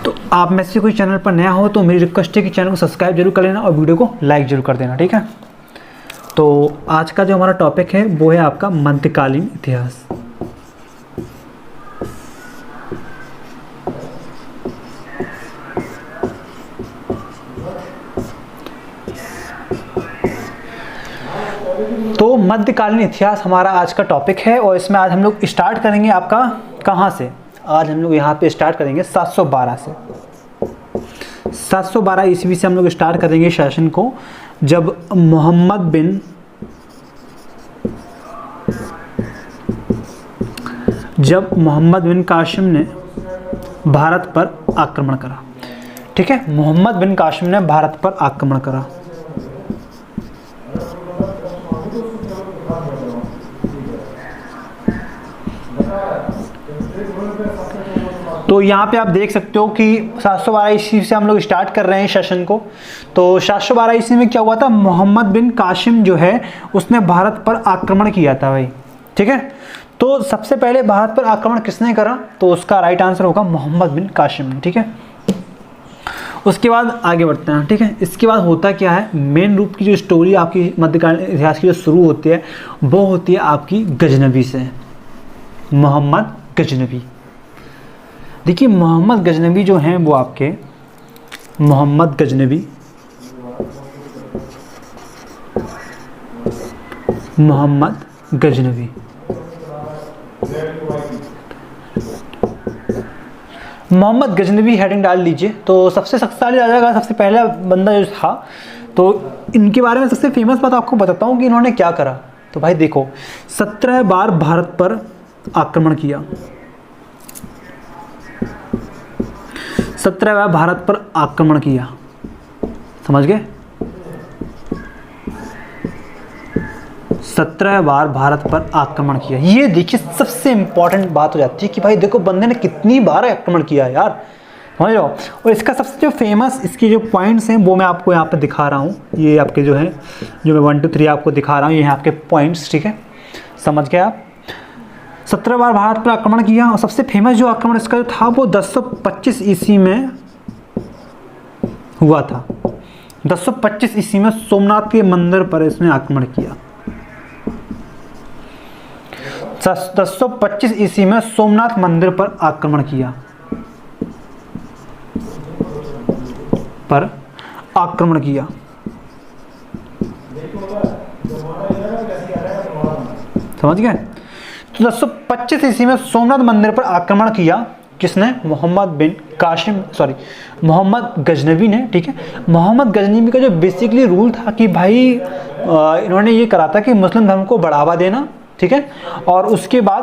Speaker 1: तो आप में से कोई चैनल पर नया हो तो मेरी रिक्वेस्ट है कि चैनल को सब्सक्राइब जरूर कर लेना और वीडियो को लाइक जरूर कर देना, ठीक है। तो आज का जो हमारा टॉपिक है वो है आपका मध्यकालीन इतिहास। तो मध्यकालीन इतिहास हमारा आज का टॉपिक है, और इसमें आज हम लोग स्टार्ट करेंगे आपका कहाँ से? आज हम लोग यहाँ पे स्टार्ट करेंगे 712 से। 712 ईस्वी से हम लोग स्टार्ट करेंगे शासन को, जब मोहम्मद बिन कासिम ने भारत पर आक्रमण करा, ठीक है। मोहम्मद बिन कासिम ने भारत पर आक्रमण करा। तो यहाँ पे आप देख सकते हो कि 712 ईस्वी से हम लोग स्टार्ट कर रहे हैं सेशन को। तो 712 ईस्वी में क्या हुआ था? मोहम्मद बिन कासिम जो है उसने भारत पर आक्रमण किया था भाई, ठीक है। तो सबसे पहले भारत पर आक्रमण किसने करा? तो उसका राइट आंसर होगा मोहम्मद बिन कासिम ने, ठीक है। उसके बाद आगे बढ़ते हैं, ठीक है। इसके बाद होता क्या है, मेन रूप की जो स्टोरी आपकी मध्यकालीन इतिहास की जो शुरू होती है वो होती है आपकी गजनवी से, मोहम्मद गजनवी। देखिए मोहम्मद गजनवी जो हैं वो आपके मोहम्मद गजनवी, मोहम्मद गजनवी, मोहम्मद गजनवी हेडिंग डाल लीजिए। तो सबसे शक्तिशाली राजा का सबसे पहला बंदा जो था, तो इनके बारे में सबसे फेमस बात आपको बताता हूँ कि इन्होंने क्या करा। तो भाई देखो 17 बार भारत पर आक्रमण किया, 17 बार भारत पर आक्रमण किया, समझ गए, 17 बार भारत पर आक्रमण किया। ये देखिए सबसे इंपॉर्टेंट बात हो जाती है कि भाई देखो बंदे ने कितनी बार आक्रमण किया यार, समझ लो। और इसका सबसे जो फेमस इसके जो पॉइंट्स हैं वो मैं आपको यहाँ पे दिखा रहा हूँ। ये आपके जो है, जो मैं 1 2 3 आपको दिखा रहा हूँ, ये हैं आपके पॉइंट्स, ठीक है, समझ गए आप। 17 बार भारत पर आक्रमण किया और सबसे फेमस जो आक्रमण इसका जो था वो 1025 ईस्वी में हुआ था। 1025 ईस्वी में सोमनाथ के मंदिर पर इसने आक्रमण किया। 1025 ईस्वी में सोमनाथ मंदिर पर आक्रमण किया, समझ गए। तो 1025 ईस्वी में सोमनाथ मंदिर पर आक्रमण किया, किसने, मोहम्मद गजनवी ने, ठीक है। मोहम्मद गजनवी का जो बेसिकली रूल था कि भाई इन्होंने ये करा था कि मुस्लिम धर्म को बढ़ावा देना, ठीक है, और उसके बाद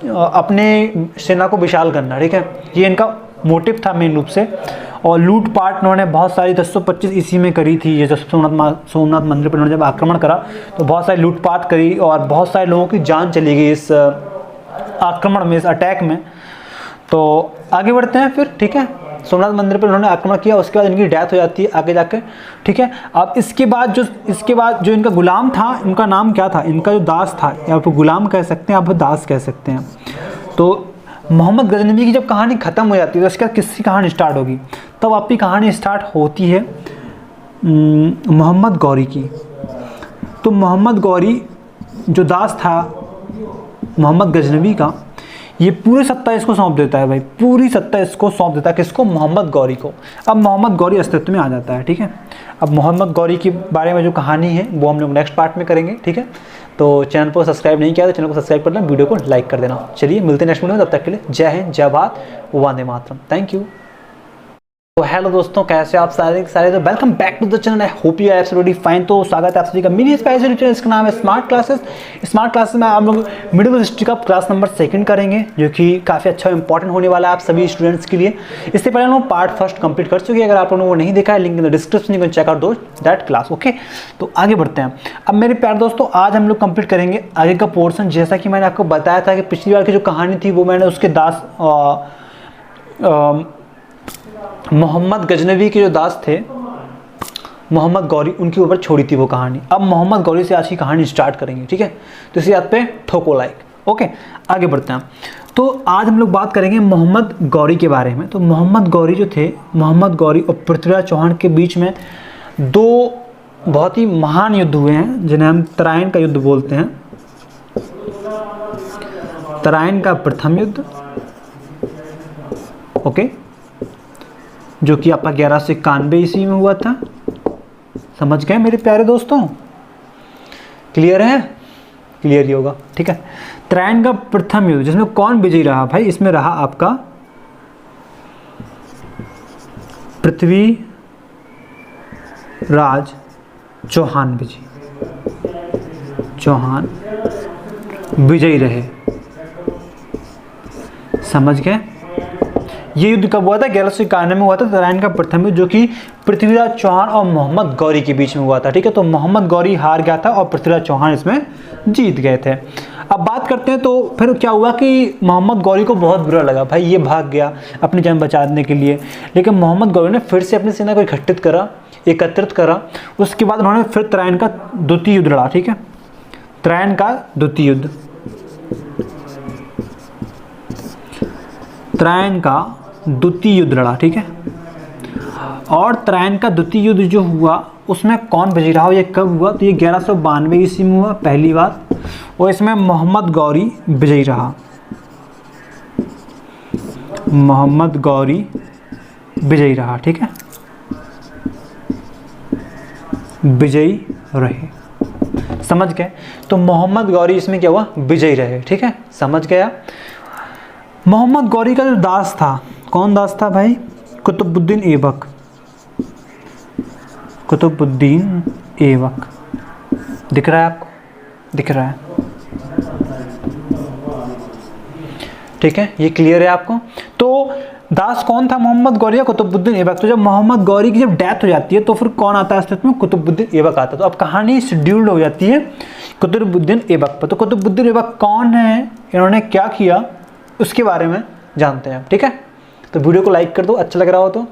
Speaker 1: अपने सेना को विशाल करना, ठीक है, ये इनका मोटिव था मेन रूप से। और लूटपाट इन्होंने बहुत सारी 1025 ईस्वी में करी थी। ये जब सोमनाथ मंदिर पर इन्होंने जब आक्रमण करा तो बहुत सारी लूटपाट करी और बहुत सारे लोगों की जान चली गई इस आक्रमण में, इस अटैक में। तो आगे बढ़ते हैं फिर, ठीक है। सोमनाथ मंदिर पर उन्होंने आक्रमण किया, उसके बाद इनकी डेथ हो जाती है आगे जाकर, ठीक है। अब इसके बाद जो इनका गुलाम था, इनका नाम क्या था, इनका जो दास था, या आप गुलाम कह सकते हैं, आप दास कह सकते हैं। तो मोहम्मद गजनवी की जब कहानी ख़त्म हो जाती है तो इसके बाद किसकी कहानी स्टार्ट होगी, तब आपकी कहानी स्टार्ट होती है मोहम्मद गौरी की। तो मोहम्मद गौरी जो दास था मोहम्मद गजनवी का, ये पूरी सत्ता इसको सौंप देता है भाई, पूरी सत्ता इसको सौंप देता है, किसको, मोहम्मद गौरी को। अब मोहम्मद गौरी अस्तित्व में आ जाता है, ठीक है। अब मोहम्मद गौरी के बारे में जो कहानी है वो हम लोग नेक्स्ट पार्ट में करेंगे, ठीक है। तो चैनल को सब्सक्राइब नहीं किया तो चैनल को सब्सक्राइब कर लेना, वीडियो को लाइक कर देना। चलिए मिलते हैं नेक्स्ट वीडियो में, तब तक के लिए जय हिंद, जय भारत, वंदे मातरम, थैंक यू। तो हेलो दोस्तों, कैसे आप सारे तो welcome back to the channel. I hope you are absolutely fine. तो स्वागत है आप सभी का मेरी स्पेशल चैनल, इसका नाम है स्मार्ट क्लासेस। स्मार्ट क्लासेस में आप लोग मिडिल हिस्ट्री का क्लास नंबर 2 करेंगे, जो कि काफ़ी अच्छा इंपॉर्टेंट होने वाला है आप सभी स्टूडेंट्स के लिए। इससे पहले हम लोग पार्ट 1 कंप्लीट कर चुके हैं, अगर आप लोगों ने वो नहीं देखा है link in the description, you can check out that class, okay. तो आगे बढ़ते हैं। अब मेरे प्यारे दोस्तों, आज हम लोग कंप्लीट करेंगे आगे का पोर्सन। जैसा कि मैंने आपको बताया था कि पिछली बार की जो कहानी थी वो मैंने उसके दास मोहम्मद गजनवी के जो दास थे मोहम्मद गौरी, उनके ऊपर छोड़ी थी वो कहानी। अब मोहम्मद गौरी से आज की कहानी स्टार्ट करेंगे, ठीक है। तो इसी बात पे ठोको लाइक, ओके। आगे बढ़ते हैं। तो आज हम लोग बात करेंगे मोहम्मद गौरी के बारे में। तो मोहम्मद गौरी जो थे, मोहम्मद गौरी और पृथ्वीराज चौहान के बीच में 2 बहुत ही महान युद्ध हुए हैं, जिन्हें हम तराइन का युद्ध बोलते हैं। तराइन का प्रथम युद्ध, ओके, जो कि आपका 1191 ईस्वी में हुआ था। समझ गए मेरे प्यारे दोस्तों, क्लियर है, क्लियर ही होगा, ठीक है। तराइन का प्रथम युद्ध, जिसमें कौन विजयी रहा भाई, इसमें रहा आपका पृथ्वीराज चौहान चौहान विजयी रहे, समझ गए। ये युद्ध कब हुआ था, 1191 में हुआ था, तराइन का प्रथम युद्ध, जो कि पृथ्वीराज चौहान और मोहम्मद गौरी के बीच में हुआ था, ठीक है। तो मोहम्मद गौरी हार गया था और पृथ्वीराज चौहान इसमें जीत गए थे। अब बात करते हैं तो फिर क्या हुआ कि मोहम्मद गौरी को बहुत बुरा लगा, भाई ये भाग गया अपनी जान बचाने के लिए, लेकिन मोहम्मद गौरी ने फिर से अपनी सेना को एकत्रित करा। उसके बाद उन्होंने फिर तराइन का द्वितीय युद्ध लड़ा, ठीक है। तराइन का द्वितीय युद्ध, तराइन का द्वितीय युद्ध लड़ा, ठीक है। और त्रायन का द्वितीय युद्ध जो हुआ उसमें कौन विजयी रहा, ये कब हुआ, तो ये 1192 ईस्वी में हुआ पहली बात, और इसमें मोहम्मद गौरी विजयी रहा, मोहम्मद गौरी विजयी रहा, ठीक है, विजयी रहे, समझ गए। तो मोहम्मद गौरी इसमें क्या हुआ, विजयी रहे, ठीक है, समझ गया। मोहम्मद गौरी का जो दास था, कौन दास था भाई, कुतुबुद्दीन ऐबक, कुतुबुद्दीन ऐबक, दिख रहा है आपको, दिख रहा है, ठीक है, ये क्लियर है आपको। तो दास कौन था, मोहम्मद गौरी या कुतुबुद्दीन ऐबक। तो जब मोहम्मद गौरी की जब डेथ हो जाती है तो फिर कौन आता है अस्तित्व में, कुतुबुद्दीन ऐबक आता है। तो अब कहानी शेड्यूल्ड हो जाती है कुतुबुद्दीन ऐबक पर। तो कुतुबुद्दीन ऐबक कौन है, इन्होंने क्या किया, उसके बारे में जानते हैं, ठीक है। तो वीडियो को लाइक कर दो अच्छा लग रहा हो तो,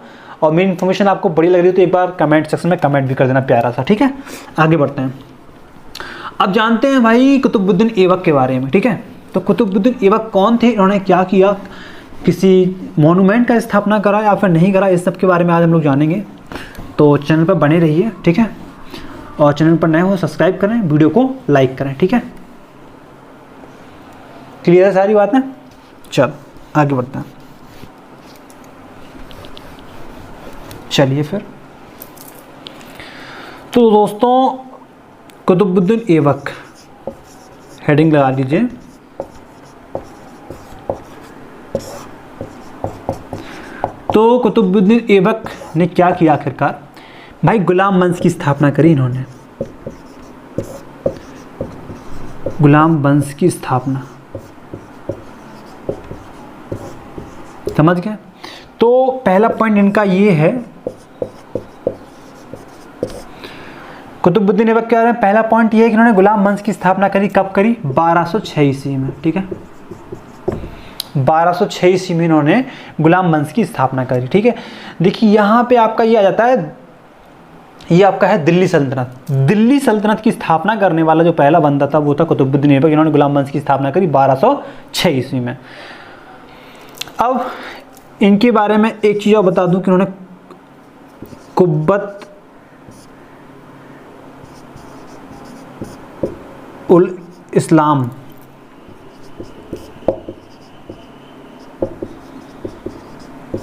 Speaker 1: और मेरी इन्फॉर्मेशन आपको बड़ी लग रही हो तो एक बार कमेंट सेक्शन में कमेंट भी कर देना प्यारा सा, ठीक है। आगे बढ़ते हैं, अब जानते हैं भाई कुतुबुद्दीन ऐबक के बारे में, ठीक है। तो कुतुबुद्दीन ऐबक कौन थे, इन्होंने क्या किया, किसी मोनूमेंट का स्थापना करा या फिर नहीं करा, इस सब के बारे में आज हम लोग जानेंगे। तो चैनल पर बने रहिए, ठीक है, और चैनल पर नए हो सब्सक्राइब करें, वीडियो को लाइक करें, ठीक है। क्लियर है सारी बातें, चल आगे बढ़ते हैं। चलिए फिर, तो दोस्तों कुतुबुद्दीन ऐबक हेडिंग लगा लीजिए। तो कुतुबुद्दीन ऐबक ने क्या किया आखिरकार भाई, गुलाम वंश की स्थापना करी इन्होंने, गुलाम वंश की स्थापना, समझ गए। तो पहला पॉइंट इनका ये है, कुतुबुद्दीन ऐबक क्या रहे हैं, पहला पॉइंट ये है कि इन्होंने गुलाम वंश की स्थापना करी, कब करी, 1206 ईस्वी में, ठीक है, 1206 ईस्वी में इन्होंने गुलाम वंश की स्थापना करी, ठीक है। देखिए यहाँ पे आपका ये आ जाता है, ये आपका है दिल्ली सल्तनत। दिल्ली सल्तनत की स्थापना करने वाला जो पहला बंदा था वो था कुतुबुद्दीन ऐबक, इन्होंने गुलाम वंश की स्थापना करी 1206 ईस्वी में। अब इनके बारे में एक चीज़ और बता दूं कि उन्होंने कुब्बत उल इस्लाम,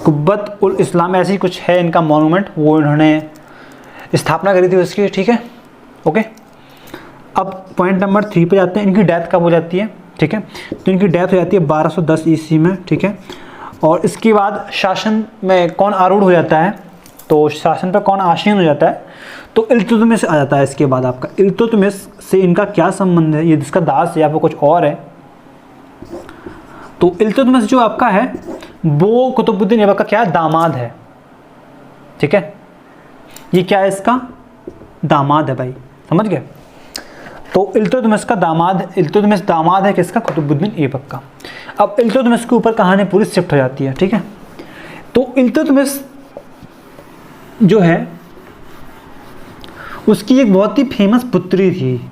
Speaker 1: कुब्बत उल इस्लाम ऐसी कुछ है इनका मोनूमेंट, वो इन्होंने स्थापना करी थी उसकी, ठीक है, ओके। अब पॉइंट नंबर 3 पे जाते हैं, इनकी डेथ कब हो जाती है, ठीक है। तो इनकी डेथ हो जाती है 1210 ईस्वी में, ठीक है। और इसके बाद शासन में कौन आरूढ़ हो जाता है, तो शासन पर कौन आसीन हो जाता है, तो इल्तुतमिश आ जाता है। इसके बाद आपका इल्तुतमिश से इनका क्या संबंध है, ये जिसका दास है या फिर कुछ और है। तो इल्तुतमिश जो आपका है वो कुतुबुद्दीन ऐबक का क्या है, दामाद है, ठीक है। ये क्या है, इसका दामाद है भाई, समझ गए। तो इल्तुतमिश का दामाद, इल्तुतमिश दामाद है किसका, कुतुबुद्दीन ऐबक का। अब इल्तुतमिश के ऊपर कहानी पूरी शिफ्ट हो जाती है, ठीक है। तो इल्तुतमिश जो है उसकी एक बहुत ही फेमस पुत्री थी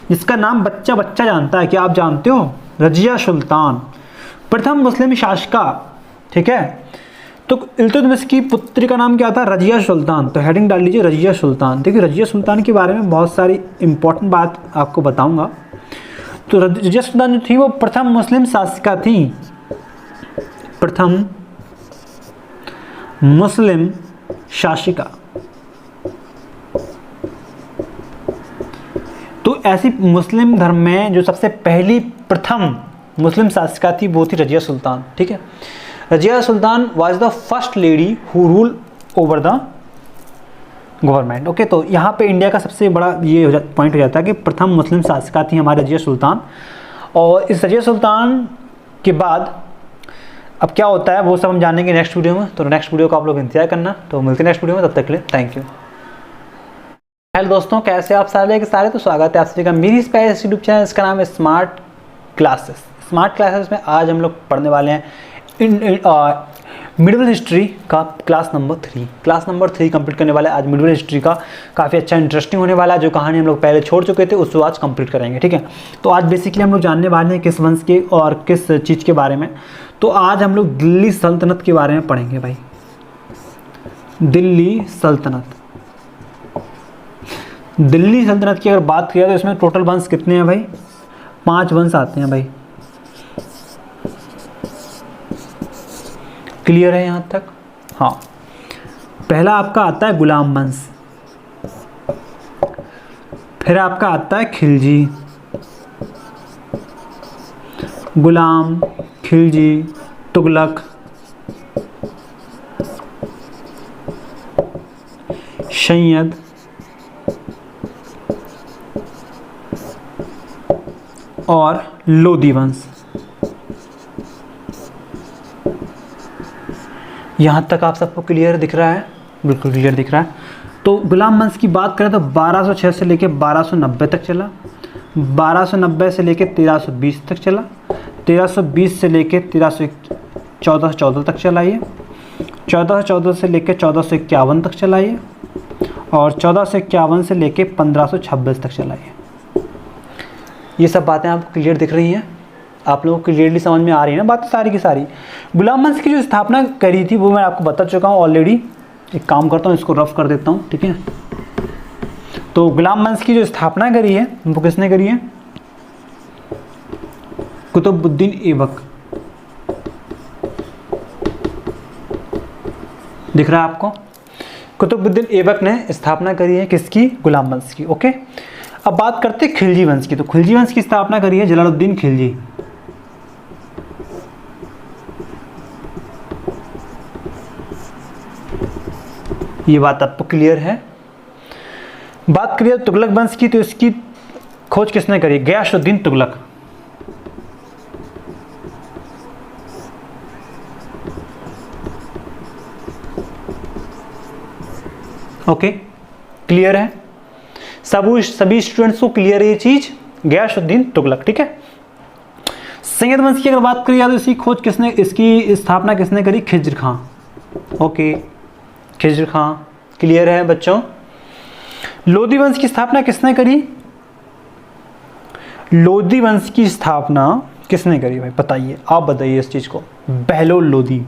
Speaker 1: जिसका नाम बच्चा बच्चा जानता है, क्या आप जानते हो, रजिया सुल्तान, प्रथम मुस्लिम शासिका, ठीक है। तो इल्तुतमिश की पुत्री का नाम क्या था, रजिया सुल्तान। तो हेडिंग डाल लीजिए रजिया सुल्तान। देखिए रजिया सुल्तान के बारे में बहुत सारी इंपॉर्टेंट बात आपको बताऊंगा। तो रजिया सुल्तान जो थी वो प्रथम मुस्लिम शासिका थी, प्रथम मुस्लिम शासिका। तो ऐसी मुस्लिम धर्म में जो सबसे पहली प्रथम मुस्लिम शासिका थी वो थी रजिया सुल्तान, ठीक है। Razia Sultan was the first lady who rule over the government, okay. तो यहाँ पे इंडिया का सबसे बड़ा ये पॉइंट हो जाता है कि प्रथम मुस्लिम शासिका थी हमारी रजिया सुल्तान। और इस रजिया सुल्तान के बाद अब क्या होता है वो सब हम जानेंगे नेक्स्ट वीडियो में। तो नेक्स्ट वीडियो का आप लोग इंतजार करना। तो मिलते हैं नेक्स्ट वीडियो में, तब तक के लिए थैंक यू। हेलो दोस्तों, कैसे आप सारे के सारे। तो स्वागत है आप सभी का मेरी इस प्यारे यूट्यूब चैनल, इसका नाम है स्मार्ट क्लासेस। स्मार्ट क्लासेस में आज हम लोग पढ़ने वाले हैं मिडिवल हिस्ट्री का class number 3। Class number 3 complete करने वाला है आज। मिडिवल हिस्ट्री का काफ़ी अच्छा इंटरेस्टिंग होने वाला है। जो कहानी हम लोग पहले छोड़ चुके थे उसको आज कंप्लीट करेंगे, ठीक है। तो आज बेसिकली हम लोग जानने वाले हैं किस वंश के और किस चीज़ के बारे में। तो आज हम लोग दिल्ली सल्तनत के बारे में पढ़ेंगे भाई। दिल्ली सल्तनत। दिल्ली सल्तनत की अगर बात किया तो इसमें टोटल वंश कितने हैं भाई? 5 वंश आते हैं भाई। क्लियर है यहाँ तक? हाँ। पहला आपका आता है गुलाम वंश, फिर आपका आता है खिलजी, गुलाम, खिलजी, तुगलक, सैयद, और लोदी वंश। यहाँ तक आप सबको क्लियर दिख रहा है? बिल्कुल क्लियर दिख रहा है। तो गुलाम वंश की बात करें तो 1206 से लेकर 1290 तक चला, 1290 से लेकर 1320 तक चला, 1320 से लेकर 1414 तक चला ये, 1414 से लेकर 1451 तक चला ये, और 1451 से लेकर 1526 तक चला ये सब बातें आपको क्लियर दिख रही हैं? आप लोगों को क्लियरली समझ में आ रही है ना बातें सारी की सारी? गुलाम वंश की जो स्थापना करी थी वो मैं आपको बता चुका हूँ ऑलरेडी। एक काम करता हूँ, इसको रफ कर देता हूँ, ठीक है? तो गुलाम वंश की जो स्थापना करी है वो किसने करी है? कुतुबुद्दीन ऐबक। दिख रहा है आपको? कुतुबुद्दीन ऐबक ने स्थापना करी है किसकी? गुलाम वंश की। ओके, अब बात करते हैं खिलजी वंश की। तो खिलजी वंश की स्थापना करी है जलालुद्दीन खिलजी। ये बात आपको क्लियर है? बात करिए तुगलक वंश की, तो इसकी खोज किसने करी? गयासुद्दीन तुगलक। ओके, क्लियर है? सभी स्टूडेंट्स को क्लियर है ये चीज? गयासुद्दीन तुगलक, ठीक है? सैयद वंश की अगर बात करिए तो इसकी खोज किसने, इसकी स्थापना किसने करी? खिज्र खां। ओके, खिज्र खां, क्लियर है बच्चों? लोदी वंश की स्थापना किसने करी? लोदी वंश की स्थापना किसने करी भाई? बताइए, आप बताइए इस चीज को। बहलोल लोदी।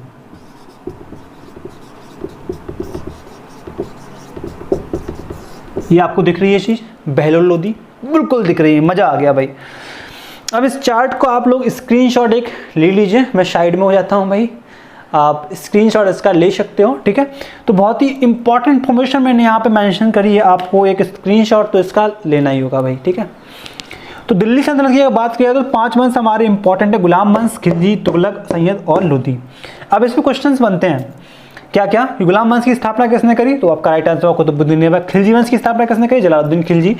Speaker 1: ये आपको दिख रही है चीज? बहलोल लोदी बिल्कुल दिख रही है, मजा आ गया भाई। अब इस चार्ट को आप लोग स्क्रीनशॉट एक ले लीजिए, मैं साइड में हो जाता हूं भाई, आप स्क्रीनशॉट इसका ले सकते हो, ठीक है? तो बहुत ही इंपॉर्टेंट इंफॉर्मेशन मैंने यहाँ पे मेंशन करी है, आपको एक स्क्रीनशॉट तो इसका लेना ही होगा भाई, ठीक है? तो दिल्ली सल्तनत की अगर बात किया तो 5 वंश हमारे इंपॉर्टेंट है, गुलाम वंश, खिलजी, तुगलक, सैयद और लोदी। अब इसमें क्वेश्चंस बनते हैं क्या क्या? गुलाम वंश की स्थापना किसने करी? तो आपका राइट आंसर होगा कुतुबुद्दीन ऐबक। खिलजी वंश की स्थापना किसने करी? जलालुद्दीन खिलजी।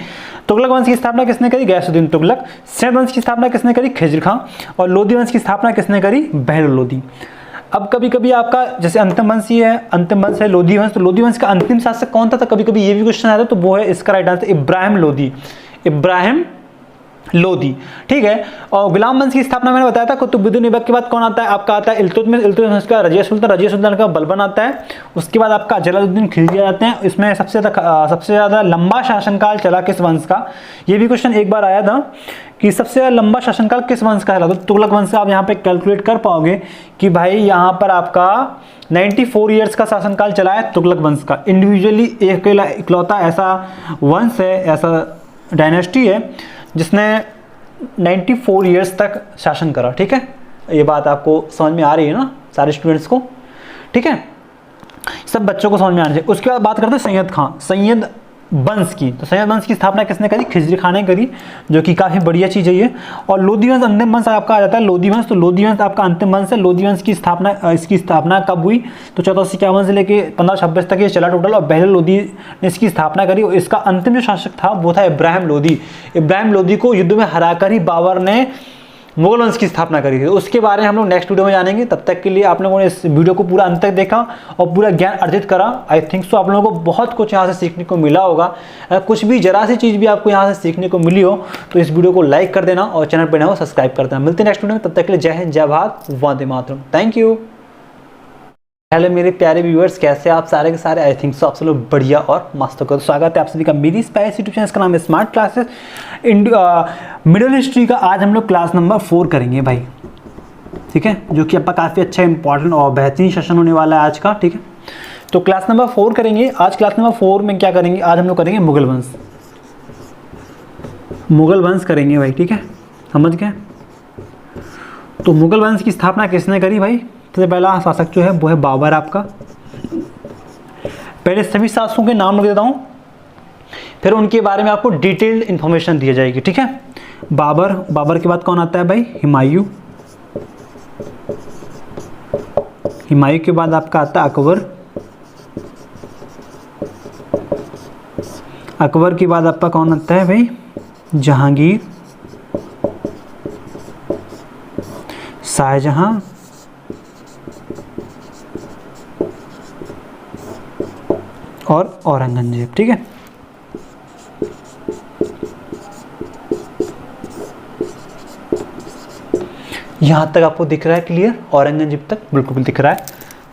Speaker 1: तुगलक वंश की स्थापना किसने करी? गयासुद्दीन तुगलक। सैयद वंश की स्थापना किसने करी? खिज्र खां। और लोदी वंश की स्थापना किसने करी? बहलोल लोदी। अब कभी कभी आपका जैसे अंतिम वंश ही है, अंतिम वंश है लोदी वंश, तो लोदी वंश का अंतिम शासक कौन था? तो कभी कभी ये भी क्वेश्चन आता है, तो वो है इसका राइट आंसर इब्राहिम लोदी। इब्राहिम लोदी, ठीक है? और गुलाम वंश की स्थापना मैंने बताया था कुतुबुद्दीन ऐबक के बाद कौन आता है? आपका आता है इल्तुतमिश। इल्तुतमिश का रजिया सुल्तान का बलबन आता है। उसके बाद आपका जलालुद्दीन खिलजी आ जाते हैं। इसमें सबसे ज़्यादा लंबा शासनकाल चला किस वंश का? ये भी क्वेश्चन एक बार आया था कि सबसे ज़्यादा लंबा शासनकाल किस वंश का चला? तो तुगलक वंश का आप यहाँ पे कैलकुलेट कर पाओगे कि भाई यहाँ पर आपका 94 ईयर्स का शासनकाल चला है तुगलक वंश का। इंडिविजुअली इकलौता ऐसा वंश है, ऐसा डायनेस्टी है जिसने 94 ईयर्स तक शासन करा, ठीक है? ये बात आपको समझ में आ रही है ना सारे स्टूडेंट्स को, ठीक है? सब बच्चों को समझ में आना चाहिए। उसके बाद बात करते हैं सैयद खां, सैयद वंश की। तो सैयद वंश की स्थापना किसने करी? खिज्र खां ने करी, जो कि काफ़ी बढ़िया चीज़ है ये। और लोदी वंश अंतिम वंश आपका आ जाता है लोदी वंश। तो लोदी वंश आपका अंतिम वंश है। लोदी वंश की स्थापना, इसकी स्थापना कब हुई? तो 1451 से लेके 1526 तक ये चला टोटल। और बहलोल लोदी ने इसकी स्थापना करी और इसका अंतिम जो शासक था वो था इब्राहिम लोदी। इब्राहिम लोदी को युद्ध में हराकर ही बाबर ने मुगल वंश की स्थापना करी थी। उसके बारे में हम लोग नेक्स्ट वीडियो में जानेंगे। तब तक के लिए आप लोगों ने इस वीडियो को पूरा अंत तक देखा और पूरा ज्ञान अर्जित करा। आई थिंक सो आप लोगों को बहुत कुछ यहाँ से सीखने को मिला होगा। अगर कुछ भी जरा सी चीज़ भी आपको यहाँ से सीखने को मिली हो तो इस वीडियो को लाइक कर देना और चैनल पर नए हो सब्सक्राइब कर देना। मिलते हैं नेक्स्ट वीडियो में, तब तक के लिए जय हिंद, जय भारत, वंदे मातरम। Thank you. हेलो मेरे प्यारे व्यूअर्स, कैसे आप सारे के सारे? आई थिंक सो आप सब लोग बढ़िया और मस्त होकर। स्वागत है आप सभी का मेरी स्पाइस यूट्यूब चैनल, इसका नाम है स्मार्ट क्लासेस। मिडिल हिस्ट्री का आज हम लोग क्लास नंबर 4 करेंगे भाई, ठीक है? जो कि आपका काफ़ी अच्छा इंपॉर्टेंट और बेहतरीन सेशन होने वाला है आज का, ठीक है? तो क्लास नंबर 4 करेंगे आज। क्लास नंबर 4 में क्या करेंगे, आज हम लोग करेंगे मुगल वंश। मुगल वंश करेंगे भाई, ठीक है, समझ गए। तो मुगल वंश की स्थापना किसने करी भाई? सबसे पहला शासक जो है वो है बाबर आपका। पहले सभी शासकों के नाम लिख देता हूँ, फिर उनके बारे में आपको डिटेल्ड इंफॉर्मेशन दी जाएगी, ठीक है। बाबर, बाबर के बाद कौन आता है भाई? हुमायूं। हुमायूं के बाद आपका आता है अकबर। अकबर के बाद आपका कौन आता है भाई? जहांगीर, शाहजहां, और औरंगजेब, ठीक है। यहां तक आपको दिख रहा है क्लियर? औरंगजेब तक बिल्कुल दिख रहा है।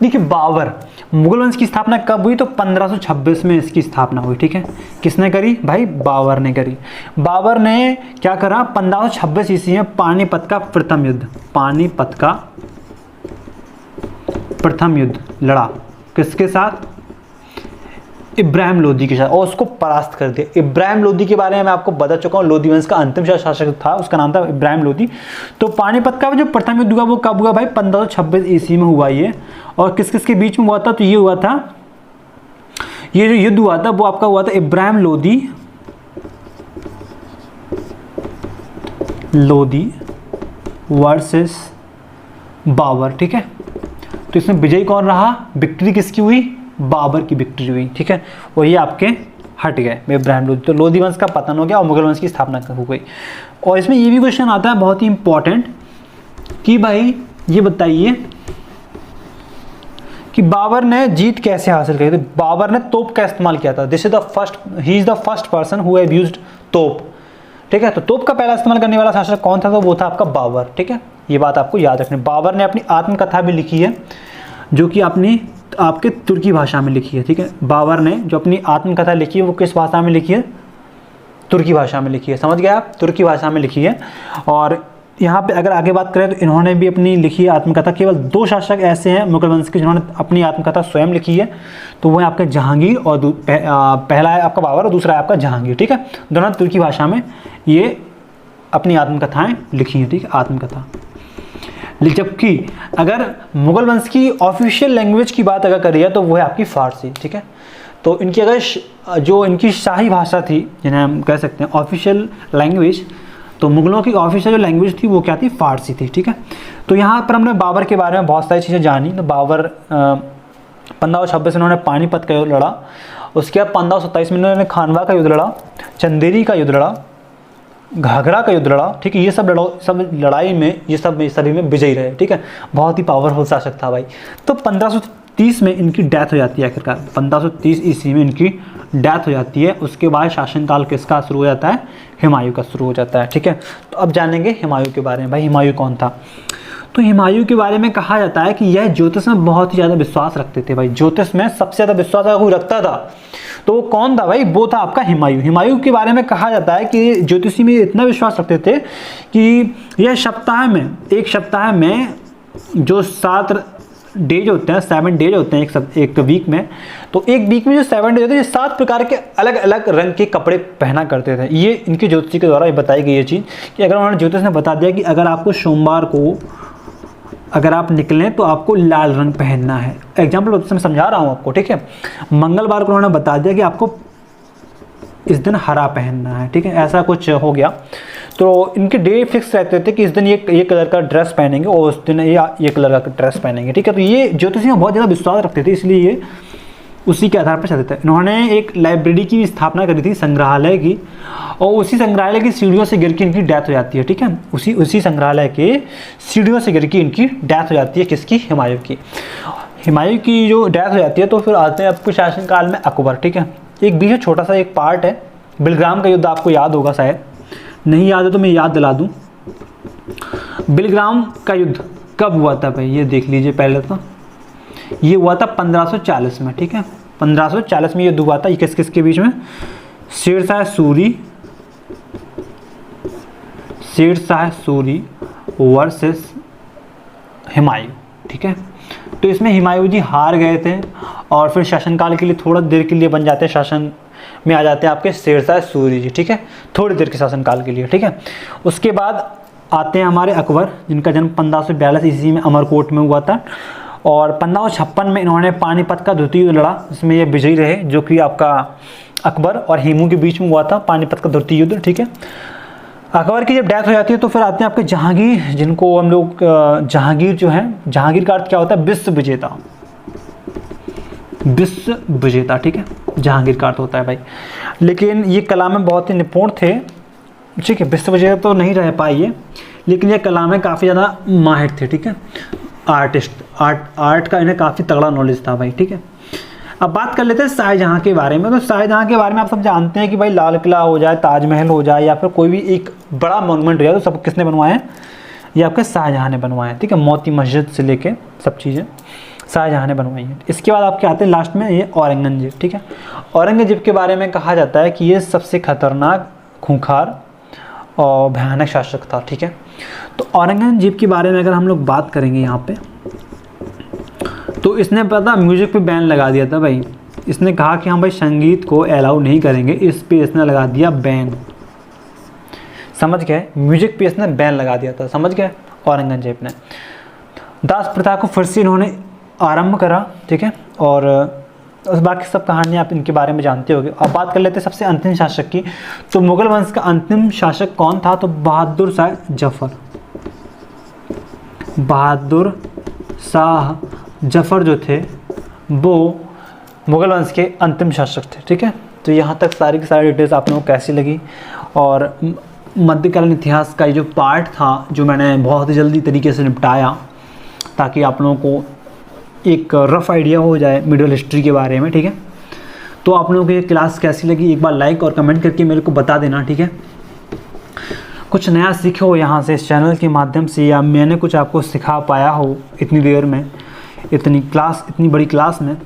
Speaker 1: देखिए बाबर, मुगल वंश की स्थापना कब हुई? तो 1526 में इसकी स्थापना हुई, ठीक है। किसने करी भाई? बाबर ने करी। बाबर ने क्या करा? 1526 ईस्वी में पानीपत का प्रथम युद्ध, पानीपत का प्रथम युद्ध लड़ा। किसके साथ? इब्राहिम लोदी के साथ, और उसको परास्त कर दिया। इब्राहिम लोदी के बारे में मैं आपको बता चुका हूँ, लोदी वंश का अंतिम शासक था, उसका नाम था इब्राहिम लोदी। तो पानीपत का जो प्रथम युद्ध हुआ वो कब हुआ भाई? 1526 ईस्वी में हुआ ये। और किस किस के बीच में हुआ था? तो ये हुआ था, ये जो युद्ध हुआ था वो आपका हुआ था इब्राहिम लोदी वर्सेस बाबर, ठीक है। तो इसमें विजयी कौन रहा? विक्ट्री किसकी हुई? बाबर की विक्ट्री हुई, ठीक है। और ये आपके हट गए इब्राहिम लोदी। तो लोदी वंश का पतन हो गया और मुगल वंश की स्थापना हो गई। और इसमें ये भी क्वेश्चन आता है बहुत ही इंपॉर्टेंट कि भाई ये बताइए कि बाबर ने जीत कैसे हासिल करी? तो बाबर ने तोप का इस्तेमाल किया था। This is the first, he is the first person who have used तोप, ठीक है। तो तोप का पहला इस्तेमाल करने वाला शासक कौन था? तो वो था आपका बाबर, ठीक है। ये बात आपको याद रखनी। बाबर ने अपनी आत्मकथा भी लिखी है जो कि आपके तुर्की भाषा में लिखी है, ठीक है। बाबर ने जो अपनी आत्मकथा लिखी है वो किस भाषा में लिखी है? तुर्की भाषा में लिखी है, समझ गए आप? तुर्की भाषा में लिखी है। और यहाँ पे अगर आगे बात करें तो इन्होंने भी अपनी लिखी है आत्मकथा। केवल 2 शासक ऐसे हैं मुगल वंश के जिन्होंने अपनी आत्मकथा स्वयं लिखी है, तो वो है आपका जहांगीर और पहला है आपका बाबर और दूसरा है आपका जहांगीर, ठीक है। दोनों तुर्की भाषा में ये अपनी आत्मकथाएं लिखी हैं, ठीक है, आत्मकथा। जबकि अगर मुगल वंश की ऑफिशियल लैंग्वेज की बात अगर करिए तो वो है आपकी फारसी, ठीक है। तो इनकी अगर जो इनकी शाही भाषा थी, जिन्हें हम कह सकते हैं ऑफिशियल लैंग्वेज, तो मुगलों की ऑफिशियल जो लैंग्वेज थी वो क्या थी? फारसी थी, ठीक है। तो यहाँ पर हमने बाबर के बारे में बहुत सारी चीज़ें जानी। तो बाबर 1526 में उन्होंने पानीपत का युद्ध लड़ा। उसके बाद 1527 में उन्होंने खानवा का युद्ध लड़ा, चंदेरी का युद्ध लड़ा, घाघरा का युद्ध लड़ा, ठीक है। ये सब लड़ाई में ये सभी में विजयी रहे, ठीक है। बहुत ही पावरफुल शासक था भाई। तो 1530 में इनकी डेथ हो जाती है आखिरकार। 1530 ईस्वी में इनकी डेथ हो जाती है। उसके बाद शासनकाल किसका शुरू हो जाता है? हुमायूं का शुरू हो जाता है, ठीक है। तो अब जानेंगे हुमायूं के बारे में। भाई हुमायूं कौन था? तो हुमायूं के बारे में कहा जाता है कि यह ज्योतिष में बहुत ही ज़्यादा विश्वास रखते थे भाई। ज्योतिष में सबसे ज़्यादा विश्वास अगर कोई रखता था तो वो कौन था भाई? वो था आपका हुमायूं। हुमायूं के बारे में कहा जाता है कि ज्योतिषी में इतना विश्वास रखते थे कि यह एक सप्ताह में जो 7 डेज होते हैं, 7 डेज होते हैं एक वीक में, तो एक वीक में जो 7 डेज होते हैं, 7 प्रकार के अलग अलग रंग के कपड़े पहना करते थे। ये इनके ज्योतिषी के द्वारा बताई गई ये चीज़ कि अगर उन्होंने ज्योतिष ने बता दिया कि अगर आपको सोमवार को अगर आप निकलें तो आपको लाल रंग पहनना है। एग्जाम्पल मैं समझा रहा हूँ आपको, ठीक है। मंगलवार को उन्होंने बता दिया कि आपको इस दिन हरा पहनना है, ठीक है। ऐसा कुछ हो गया तो इनके डे फिक्स रहते थे कि इस दिन ये कलर का ड्रेस पहनेंगे और उस दिन ये कलर का ड्रेस पहनेंगे, ठीक है। तो ये ज्योतिषी में बहुत ज़्यादा विश्वास रखते थे, इसलिए ये उसी के आधार पर चलते थे। इन्होंने एक लाइब्रेरी की स्थापना करी थी, संग्रहालय की, और उसी संग्रहालय की सीढ़ियों से गिर के इनकी डेथ हो जाती है, ठीक है। उसी संग्रहालय के सीढ़ियों से गिर के इनकी डेथ हो जाती है। किसकी? हुमायूं की। हुमायूं की जो डेथ हो जाती है तो फिर आते हैं आपके शासनकाल में अकबर, ठीक है। एक बीच में छोटा सा एक पार्ट है, बिलग्राम का युद्ध आपको याद होगा, शायद नहीं याद है तो मैं याद दिला दूँ। बिलग्राम का युद्ध कब हुआ था भाई? ये देख लीजिए पहले तो। ये हुआ था 1540 में, ठीक है। 1540 में युद्ध हुआ था। ये किस किस के बीच में? शेर शाह सूरी वर्सेस हुमायूं, ठीक है। तो इसमें हुमायूं जी हार गए थे और फिर शासनकाल के लिए थोड़ा देर के लिए बन जाते हैं, शासन में आ जाते हैं आपके शेरशाह सूरी जी, ठीक है, थोड़ी देर के शासनकाल के लिए, ठीक है। उसके बाद आते हैं हमारे अकबर, जिनका जन्म 1542 ईस्वी में अमरकोट में हुआ था और 1556 में इन्होंने पानीपत का द्वितीय युद्ध लड़ा, जिसमें ये विजयी रहे, जो कि आपका अकबर और हेमू के बीच में हुआ था पानीपत का द्वितीय युद्ध, ठीक है। अकबर की जब डेथ हो जाती है तो फिर आते हैं आपके जहांगीर, जिनको हम लोग जहांगीर जो है, जहांगीर का अर्थ क्या होता है, विश्व विजेता, विश्व विजेता, ठीक है, जहांगीर का अर्थ होता है भाई। लेकिन ये कला में बहुत ही निपुण थे, ठीक है, विश्व विजेता तो नहीं रह पाए, लेकिन ये कला में काफ़ी ज़्यादा माहिर थे, ठीक है, आर्टिस्ट, आर्ट का इन्हें काफ़ी तगड़ा नॉलेज था भाई, ठीक है। अब बात कर लेते हैं शाहजहाँ के बारे में। तो शाहजहाँ के बारे में आप सब जानते हैं कि भाई लाल किला हो जाए, ताजमहल हो जाए या फिर कोई भी एक बड़ा मॉन्यूमेंट हो जाए, तो सब किसने बनवाए हैं, ये आपके शाहजहाँ ने बनवाए हैं, ठीक है। मोती मस्जिद से लेके सब चीज़ें शाहजहाँ ने बनवाई हैं। इसके बाद आपके आते हैं लास्ट में ये औरंगजेब, ठीक है। औरंगजेब के बारे में कहा जाता है कि ये सबसे खतरनाक, खूंखार और भयानक शासक था, ठीक है। तो औरंगजेब के बारे में अगर हम लोग बात करेंगे यहाँ पे, तो इसने पता म्यूजिक पे बैन लगा दिया था भाई। इसने कहा कि हम भाई संगीत को अलाउ नहीं करेंगे, इस पे इसने लगा दिया बैन, समझ गए, म्यूजिक पे इसने बैन लगा दिया था, समझ गए, औरंगजेब ने। दास प्रथा को फिर से इन्होंने आरंभ करा, ठीक है, और बाकी सब कहानियाँ आप इनके बारे में जानते होंगे। अब बात कर लेते हैं सबसे अंतिम शासक की। तो मुगल वंश का अंतिम शासक कौन था, तो बहादुर शाह जफर, बहादुर शाह जफर जो थे वो मुगल वंश के अंतिम शासक थे, ठीक है। तो यहाँ तक सारी की सारी डिटेल्स आप लोगों को कैसी लगी, और मध्यकालीन इतिहास का ये जो पार्ट था, जो मैंने बहुत ही जल्दी तरीके से निपटाया, ताकि आप लोगों को एक रफ़ आइडिया हो जाए मिडियल हिस्ट्री के बारे में, ठीक है। तो आप लोगों को ये क्लास कैसी लगी, एक बार लाइक और कमेंट करके मेरे को बता देना, ठीक है। कुछ नया सीखे हो यहाँ से इस चैनल के माध्यम से, या मैंने कुछ आपको सिखा पाया हो इतनी देर में, इतनी बड़ी क्लास में,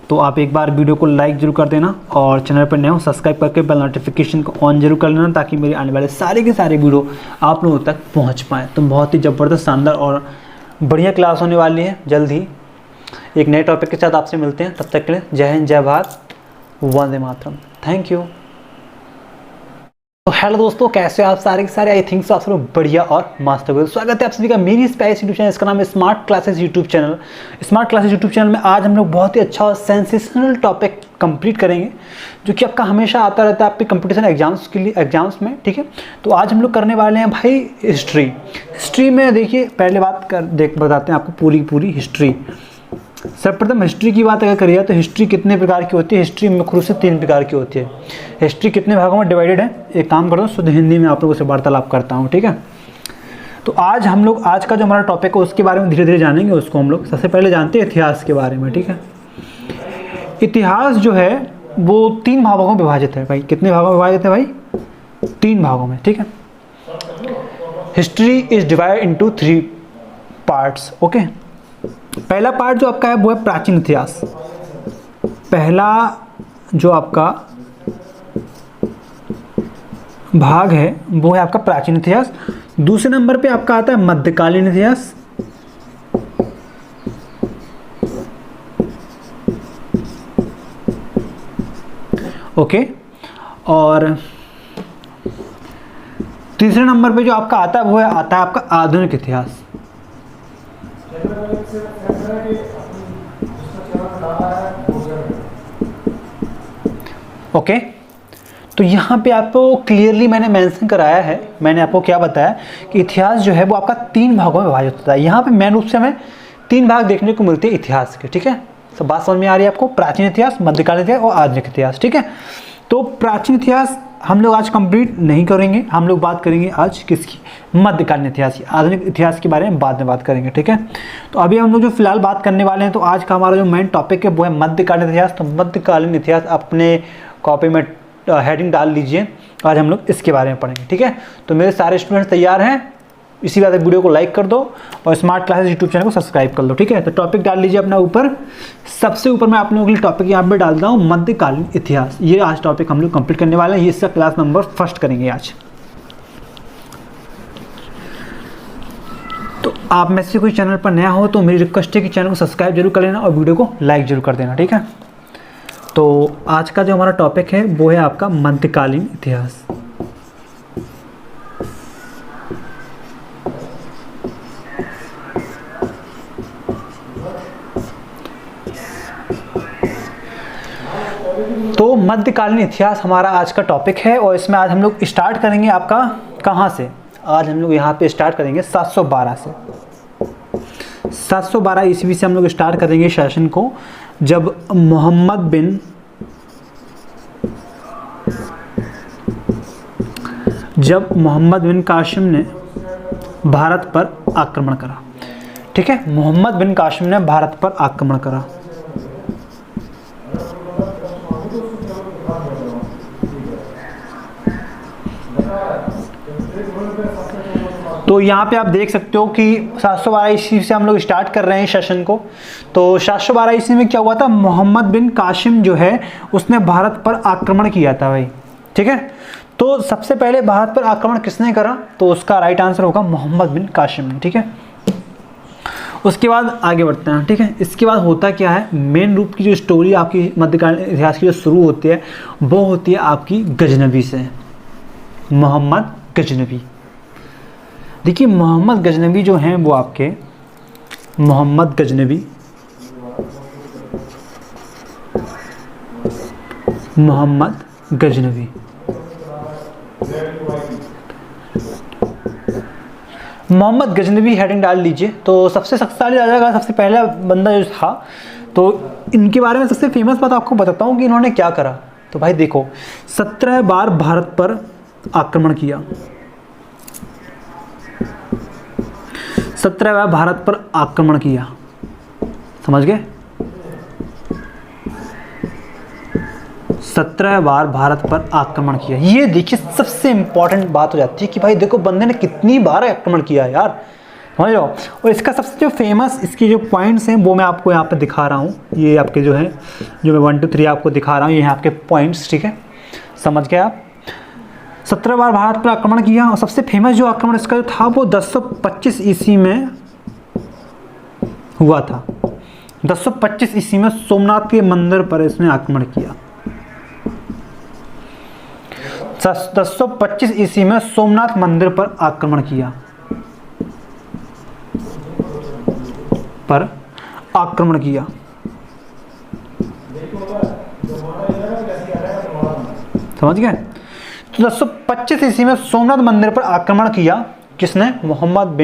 Speaker 1: तो आप एक बार वीडियो को लाइक जरूर कर देना, और चैनल पर नए हो सब्सक्राइब करके बेल नोटिफिकेशन को ऑन जरूर कर लेना, ताकि मेरे आने वाले सारे के सारे वीडियो आप लोगों तक पहुँच पाएँ। तो बहुत ही ज़बरदस्त, शानदार और बढ़िया क्लास होने वाली है। जल्द ही एक नए टॉपिक के साथ आपसे मिलते हैं, तब तक के लिए जय हिंद, जय भारत, वंदे मातरम, थैंक यू। तो हेलो दोस्तों, कैसे हो आप सारे के सारे, आई थिंक सो आप सब बढ़िया और मस्त हो। स्वागत है आप सभी का मेरी स्पाइस यूट्यूब चैनल, इसका नाम है smart classes YouTube channel. Smart classes YouTube channel में आज हम लोग बहुत ही अच्छा और सेंसेशनल टॉपिक कंप्लीट करेंगे, जो कि आपका हमेशा आता रहता है आपके कंपटीशन एग्जाम्स के लिए, एग्जाम्स में, ठीक है। तो आज हम लोग करने वाले हैं भाई हिस्ट्री में। देखिए पहले बताते हैं आपको पूरी हिस्ट्री। सर्वप्रथम हिस्ट्री की बात अगर करिए तो हिस्ट्री कितने प्रकार की होती है, हिस्ट्री मुख्य रूप से 3 प्रकार की होती है। हिस्ट्री कितने भागों में डिवाइडेड है, एक काम करता हूँ शुद्ध हिंदी में आप लोगों से वार्तालाप करता हूँ, ठीक है। तो आज का जो हमारा टॉपिक है उसके बारे में धीरे धीरे जानेंगे। उसको हम लोग सबसे पहले जानते हैं इतिहास के बारे में, ठीक है। इतिहास जो है वो 3 भागों में विभाजित है भाई। कितने भागों में विभाजित है भाई, 3 भागों में, ठीक है। History is divided into 3 parts, okay. पहला पार्ट जो आपका है वो है प्राचीन इतिहास। पहला जो आपका भाग है वो है आपका प्राचीन इतिहास। दूसरे नंबर पे आपका आता है मध्यकालीन इतिहास। ओके, और तीसरे नंबर पे जो आपका आता है वो आता है आपका आधुनिक इतिहास। ओके, तो यहाँ पे आपको क्लियरली मैंने मेंशन कराया है, मैंने आपको क्या बताया कि इतिहास जो है वो आपका 3 भागों में विभाजित होता है। यहाँ पे मेन रूप से हमें 3 भाग देखने को मिलते हैं इतिहास के, ठीक है। सब बात समझ में आ रही है आपको, प्राचीन इतिहास, मध्यकालीन इतिहास और आधुनिक इतिहास, ठीक है। तो प्राचीन इतिहास हम लोग आज कंप्लीट नहीं करेंगे, हम लोग बात करेंगे आज किसकी, मध्यकालीन इतिहास की। आधुनिक इतिहास के बारे में बाद में बात करेंगे, ठीक है। तो अभी हम लोग जो फिलहाल बात करने वाले हैं, तो आज का हमारा जो मेन टॉपिक है वो है मध्यकालीन इतिहास। तो मध्यकालीन इतिहास अपने कॉपी में हेडिंग डाल लीजिए, आज हम लोग इसके बारे में पढ़ेंगे, ठीक है। तो मेरे सारे स्टूडेंट्स तैयार हैं, इसी बात वीडियो को लाइक कर दो और स्मार्ट क्लासेस यूट्यूब चैनल को सब्सक्राइब कर लो, ठीक है। तो टॉपिक डाल लीजिए अपना ऊपर, सबसे ऊपर मैं आप लोगों के लिए टॉपिक यहाँ पे डालता हूँ मध्यकालीन इतिहास। ये आज टॉपिक हम लोग कंप्लीट करने वाले हैं, ये इसका क्लास नंबर 1 करेंगे आज। तो आप में से कोई चैनल पर नया हो तो मेरी रिक्वेस्ट है कि चैनल को सब्सक्राइब जरूर कर लेना और वीडियो को लाइक जरूर कर देना, ठीक है। तो आज का जो हमारा टॉपिक है वो है आपका मध्यकालीन इतिहास। तो मध्यकालीन इतिहास हमारा आज का टॉपिक है और इसमें आज हम लोग स्टार्ट करेंगे आपका कहाँ से। आज हम लोग यहाँ पे स्टार्ट करेंगे 712 से। 712 ईस्वी से हम लोग स्टार्ट करेंगे शासन को, जब मोहम्मद बिन कासिम ने भारत पर आक्रमण करा, ठीक है। मोहम्मद बिन कासिम ने भारत पर आक्रमण करा। तो यहाँ पे आप देख सकते हो कि 712 ईस्वी से हम लोग स्टार्ट कर रहे हैं सेशन को। तो 712 ईस्वी में क्या हुआ था, मोहम्मद बिन कासिम जो है उसने भारत पर आक्रमण किया था भाई, ठीक है। तो सबसे पहले भारत पर आक्रमण किसने करा, तो उसका राइट आंसर होगा मोहम्मद बिन कासिम ने, ठीक है। उसके बाद आगे बढ़ते हैं, ठीक है। इसके बाद होता क्या है, मेन रूप की जो स्टोरी आपकी मध्यकालीन इतिहास की जो शुरू होती है वो होती है आपकी गजनवी से, मोहम्मद गजनवी। देखिए मोहम्मद गजनवी जो हैं वो आपके मोहम्मद गजनवी मोहम्मद गजनवी हेडिंग डाल लीजिए। तो सबसे शक्तिशाली राजा का सबसे पहला बंदा जो था, तो इनके बारे में सबसे फेमस बात आपको बताता हूँ कि इन्होंने क्या करा। तो भाई देखो 17 बार भारत पर आक्रमण किया, 17 बार भारत पर आक्रमण किया, समझ गए। 17 बार भारत पर आक्रमण किया। ये देखिए सबसे इंपॉर्टेंट बात हो जाती है कि भाई देखो बंदे ने कितनी बार आक्रमण किया यार, समझ लो। और इसका सबसे जो फेमस इसके जो पॉइंट्स हैं वो मैं आपको यहाँ पे दिखा रहा हूँ। ये आपके जो है जो मैं 1 2 3 आपको दिखा रहा हूँ, ये आपके पॉइंट्स, ठीक है, समझ गए आप। 17 बार भारत पर आक्रमण किया और सबसे फेमस जो आक्रमण इसका जो था वो 1025 ईस्वी में हुआ था। 1025 ईस्वी में सोमनाथ के मंदिर पर इसने आक्रमण किया। 1025 ईस्वी में सोमनाथ मंदिर पर आक्रमण किया, समझ गए। तो 1025 ईस्वी में सोमनाथ मंदिर पर आक्रमण किया किसने, मोहम्मद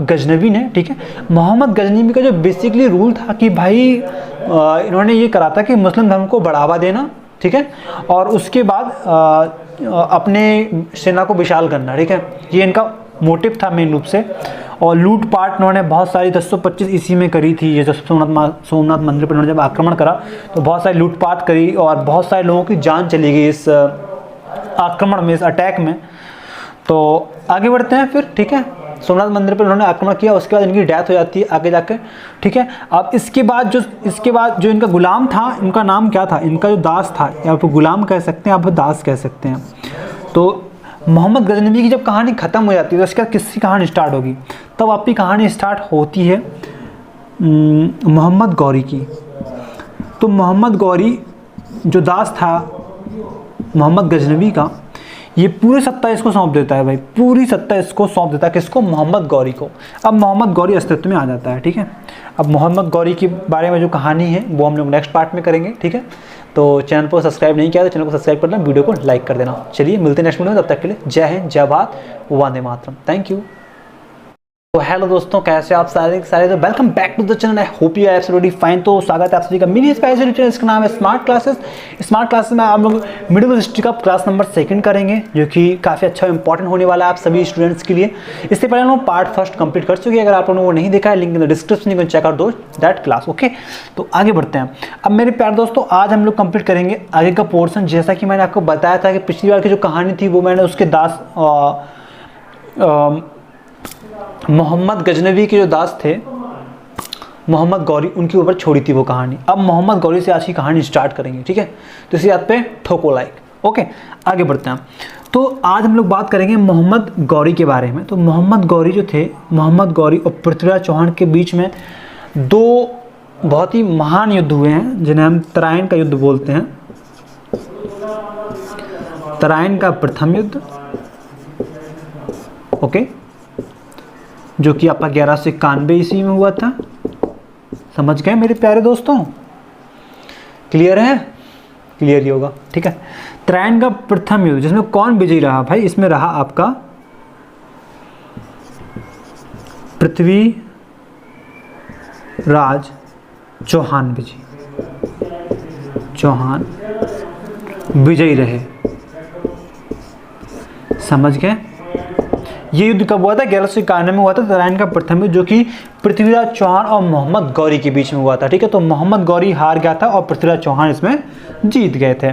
Speaker 1: गजनवी ने, ठीक है। मोहम्मद गजनवी का जो बेसिकली रूल था कि भाई इन्होंने ये करा था कि मुस्लिम धर्म को बढ़ावा देना, ठीक है, और उसके बाद अपने सेना को विशाल करना, ठीक है। ये इनका मोटिव था मेन रूप से। और लूटपाट इन्होंने बहुत सारी 1025 ईस्वी में करी थी। ये जब सोमनाथ मंदिर पर इन्होंने जब आक्रमण करा तो बहुत सारी लूटपाट करी और बहुत सारे लोगों की जान चली गई इस आक्रमण में, इस अटैक में। तो आगे बढ़ते हैं फिर, ठीक है। सोमनाथ मंदिर पर उन्होंने आक्रमण किया, उसके बाद इनकी डेथ हो जाती है आगे जाकर, ठीक है। अब इसके बाद जो इनका गुलाम था, इनका नाम क्या था, इनका जो दास था, या आप गुलाम कह सकते हैं, आप दास कह सकते हैं। तो मोहम्मद गजनवी की जब कहानी ख़त्म हो जाती है तो उसके बाद किसकी कहानी स्टार्ट होगी, तब आपकी कहानी स्टार्ट होती है मोहम्मद गौरी की। तो मोहम्मद गौरी जो दास था मोहम्मद गजनवी का, ये पूरी सत्ता इसको सौंप देता है भाई, पूरी सत्ता इसको सौंप देता है किसको, मोहम्मद गौरी को। अब मोहम्मद गौरी अस्तित्व में आ जाता है, ठीक है। अब मोहम्मद गौरी के बारे में जो कहानी है वो हम लोग नेक्स्ट पार्ट में करेंगे, ठीक है। तो चैनल को सब्सक्राइब नहीं किया तो चैनल को सब्सक्राइब कर लेना, वीडियो को लाइक कर देना। चलिए मिलते हैं नेक्स्ट वीडियो में, तब तक के लिए जय हिंद, जय भारत, वंदे मातरम, थैंक यू। तो हेलो दोस्तों, कैसे आप सारे तो welcome back to the channel. I hope you are absolutely fine. तो स्वागत है आप सभी का मेरी स्पेशल चैनल, इसका नाम है स्मार्ट क्लासेस। स्मार्ट क्लासेस में आप लोग मिडिल हिस्ट्री का क्लास नंबर 2 करेंगे, जो कि काफ़ी अच्छा इंपॉर्टेंट होने वाला है आप सभी स्टूडेंट्स के लिए। इससे पहले हम लोग पार्ट 1 कंप्लीट कर चुके हैं। अगर आप लोगों ने वो नहीं देखा है, link in the description, you can check out that class, okay. तो आगे बढ़ते हैं। अब मेरे प्यारे दोस्तों, आज हम लोग कंप्लीट करेंगे आगे का पोर्सन। जैसा कि मैंने आपको बताया था कि पिछली बार की जो कहानी थी वो मैंने उसके दास मोहम्मद गजनवी के जो दास थे मोहम्मद गौरी, उनके ऊपर छोड़ी थी वो कहानी। अब मोहम्मद गौरी से आज की कहानी स्टार्ट करेंगे, ठीक है। तो इसी बात पे ठोको लाइक। ओके, आगे बढ़ते हैं। तो आज हम लोग बात करेंगे मोहम्मद गौरी के बारे में। तो मोहम्मद गौरी जो थे, मोहम्मद गौरी और पृथ्वीराज चौहान के बीच में दो बहुत ही महान युद्ध हुए हैं, जिन्हें हम तराइन का युद्ध बोलते हैं। तराइन का प्रथम युद्ध, ओके, जो कि आपका 1191 ईस्वी में हुआ था। समझ गए मेरे प्यारे दोस्तों? क्लियर है? क्लियर ही होगा, ठीक है। तराइन का प्रथम युद्ध, जिसमें कौन विजयी रहा भाई? इसमें रहा आपका पृथ्वीराज चौहान चौहान विजयी रहे। समझ गए? ये युद्ध कब हुआ था? 1191 में हुआ था, तराइन का प्रथम युद्ध, जो कि पृथ्वीराज चौहान और मोहम्मद गौरी के बीच में हुआ था, ठीक है। तो मोहम्मद गौरी हार गया था और पृथ्वीराज चौहान इसमें जीत गए थे।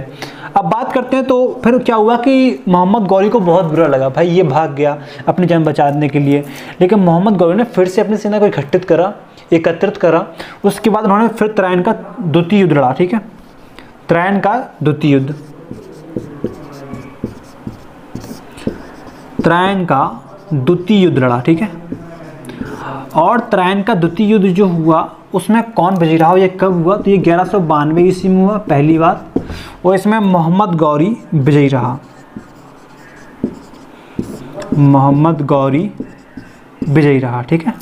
Speaker 1: अब बात करते हैं, तो फिर क्या हुआ कि मोहम्मद गौरी को बहुत बुरा लगा, भाई ये भाग गया अपनी जान बचाने के लिए, लेकिन मोहम्मद गौरी ने फिर से अपनी सेना को एकत्रित करा। उसके बाद उन्होंने फिर तराइन का द्वितीय युद्ध लड़ा, ठीक है। तराइन का द्वितीय युद्ध, तराइन का द्वितीय युद्ध लड़ा, ठीक है। और तराइन का द्वितीय युद्ध जो हुआ उसमें कौन विजयी रहा? ये कब हुआ? तो ये 1192 ईस्वी में हुआ पहली बार, और इसमें मोहम्मद गौरी विजयी रहा। मोहम्मद गौरी विजयी रहा, ठीक है,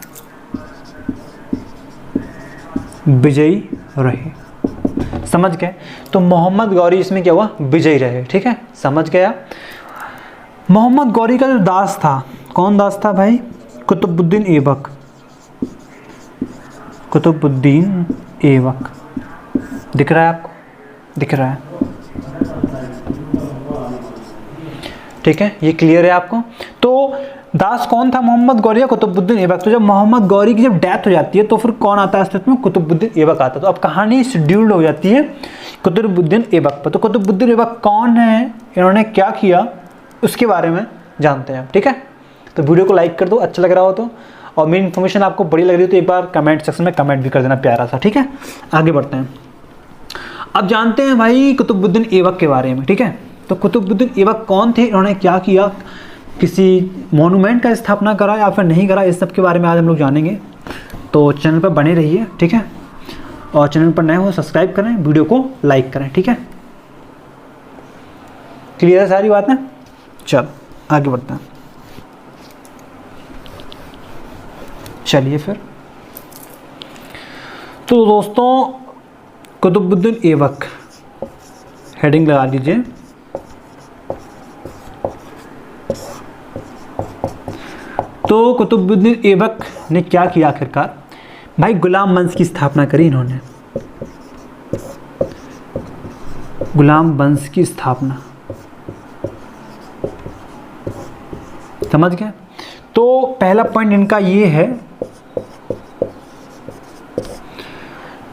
Speaker 1: विजयी रहे। समझ गए? तो मोहम्मद गौरी इसमें क्या हुआ? विजयी रहे, ठीक है। समझ गया? मोहम्मद गौरी का जो दास था, कौन दास था भाई? कुतुबुद्दीन ऐबक। कुतुबुद्दीन ऐबक दिख रहा है आपको? दिख रहा है, ठीक है। ये क्लियर है आपको? तो दास कौन था मोहम्मद गौरी? कुतुबुद्दीन ऐबक। तो जब मोहम्मद गौरी की जब डेथ हो जाती है तो फिर कौन आता है अस्तित्व में? कुतुबुद्दीन ऐबक आता है। तो अब कहानी शेड्यूल्ड हो जाती है कुतुबुद्दीन ऐबक पर। तो कुतुबुद्दीन ऐबक कौन है, इन्होंने क्या किया, उसके बारे में जानते हैं, ठीक है। तो वीडियो को लाइक कर दो अच्छा लग रहा हो तो, और मेरी इन्फॉर्मेशन आपको बड़ी लग रही हो तो एक बार कमेंट सेक्शन में कमेंट भी कर देना प्यारा सा, ठीक है। आगे बढ़ते हैं। अब जानते हैं भाई कुतुबुद्दीन ऐबक के बारे में, ठीक है। तो कुतुबुद्दीन ऐबक कौन थे, इन्होंने क्या किया, किसी मॉन्यूमेंट का स्थापना करा या फिर नहीं करा, इस सब के बारे में आज हम लोग जानेंगे। तो चैनल पर बने रहिए, ठीक है। और चैनल पर नए हो सब्सक्राइब करें, वीडियो को लाइक करें, ठीक है। क्लियर है सारी बातें? चल आगे बढ़ते हैं। चलिए फिर। तो दोस्तों कुतुबुद्दीन ऐबक हेडिंग लगा दीजिए। तो कुतुबुद्दीन ऐबक ने क्या किया आखिरकार भाई? गुलाम वंश की स्थापना करी इन्होंने, गुलाम वंश की स्थापना। समझ गए? तो पहला पॉइंट इनका ये है,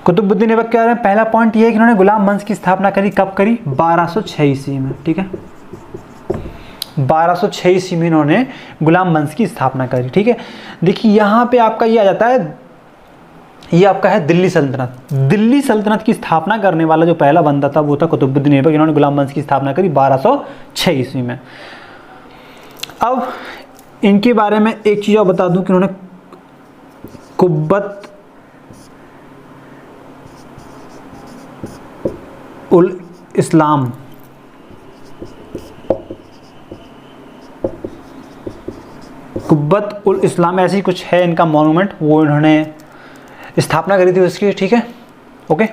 Speaker 1: कुतुबुद्दीन ऐबक क्या रहे हैं? पहला पॉइंट ये है कि इन्होंने गुलाम वंश की स्थापना करी। कब करी? 1206 ईस्वी में, ठीक है। 1206 ईस्वी में इन्होंने गुलाम वंश की स्थापना करी, ठीक है। देखिए यहाँ पे आपका ये आ जाता है, ये आपका है दिल्ली सल्तनत। दिल्ली सल्तनत की स्थापना करने वाला जो पहला बंदा था वो था कुतुबुद्दीन ऐबक। इन्होंने गुलाम वंश की स्थापना करी 1206 ईस्वी में। अब इनके बारे में एक चीज़ और बता दूं कि इन्होंने कुब्बत उल इस्लाम, कुब्बत उल इस्लाम ऐसी कुछ है इनका मॉन्यूमेंट, वो इन्होंने स्थापना करी थी उसकी, ठीक है। ओके,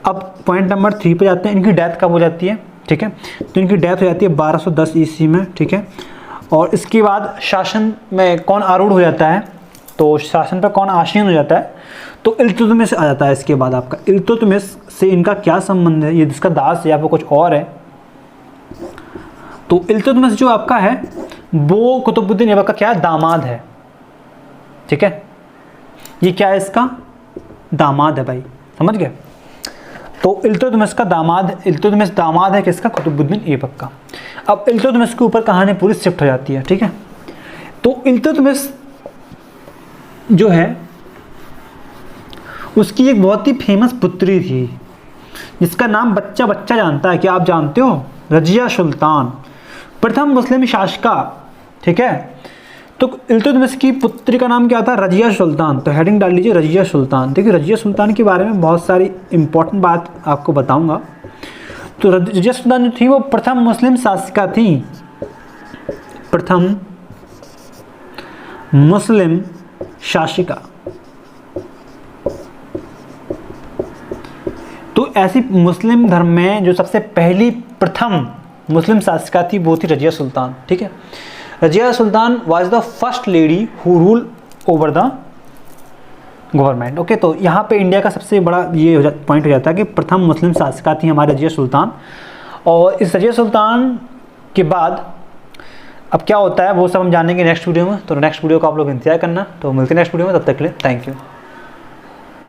Speaker 1: अब पॉइंट नंबर 3 पे जाते हैं। इनकी डेथ कब हो जाती है, ठीक है। तो इनकी डेथ हो जाती है 1210 ईस्वी में, ठीक है। और इसके बाद शासन में कौन आरूढ़ हो जाता है? तो शासन पर कौन आसीन हो जाता है? तो इल्तुतमिश आ जाता है। इसके बाद आपका इल्तुतमिश से इनका क्या संबंध है? ये जिसका दास है या फिर कुछ और है? तो इल्तुतमिश जो आपका है वो कुतुबुद्दीन ऐबक का क्या है? दामाद है, ठीक है। ये क्या है? इसका दामाद है भाई, समझ गए। तो इल्तुतमिश का दामाद, इल्तुतमिश दामाद है किसका? कुतुबुद्दीन ऐबक का। अब इल्तुतमिश के ऊपर कहानी पूरी शिफ्ट हो जाती है, ठीक है। तो इल्तुतमिश जो है उसकी एक बहुत ही फेमस पुत्री थी जिसका नाम बच्चा बच्चा जानता है। क्या आप जानते हो? रजिया सुल्तान, प्रथम मुस्लिम शासिका, ठीक है। तो इल्तुतमिश की पुत्री का नाम क्या था? रजिया सुल्तान। तो हेडिंग डाल लीजिए रजिया सुल्तान। देखिए रजिया सुल्तान के बारे में बहुत सारी इंपॉर्टेंट बात आपको बताऊंगा। तो रजिया सुल्तान जो थी वो प्रथम मुस्लिम शासिका थी, प्रथम मुस्लिम शासिका। तो ऐसी मुस्लिम धर्म में जो सबसे पहली प्रथम मुस्लिम शासिका थी वो थी रजिया सुल्तान, ठीक है। Razia Sultan was the first lady who rule over the government. Okay, तो यहाँ पे इंडिया का सबसे बड़ा ये पॉइंट हो जाता है कि प्रथम मुस्लिम शासिका थी हमारी रजिया सुल्तान। और इस रजिया सुल्तान के बाद अब क्या होता है वो सब हम जानेंगे नेक्स्ट वीडियो में। तो नेक्स्ट वीडियो का आप लोग इंतजार करना। तो मिलते हैं नेक्स्ट वीडियो में, तब तक के लिए थैंक यू।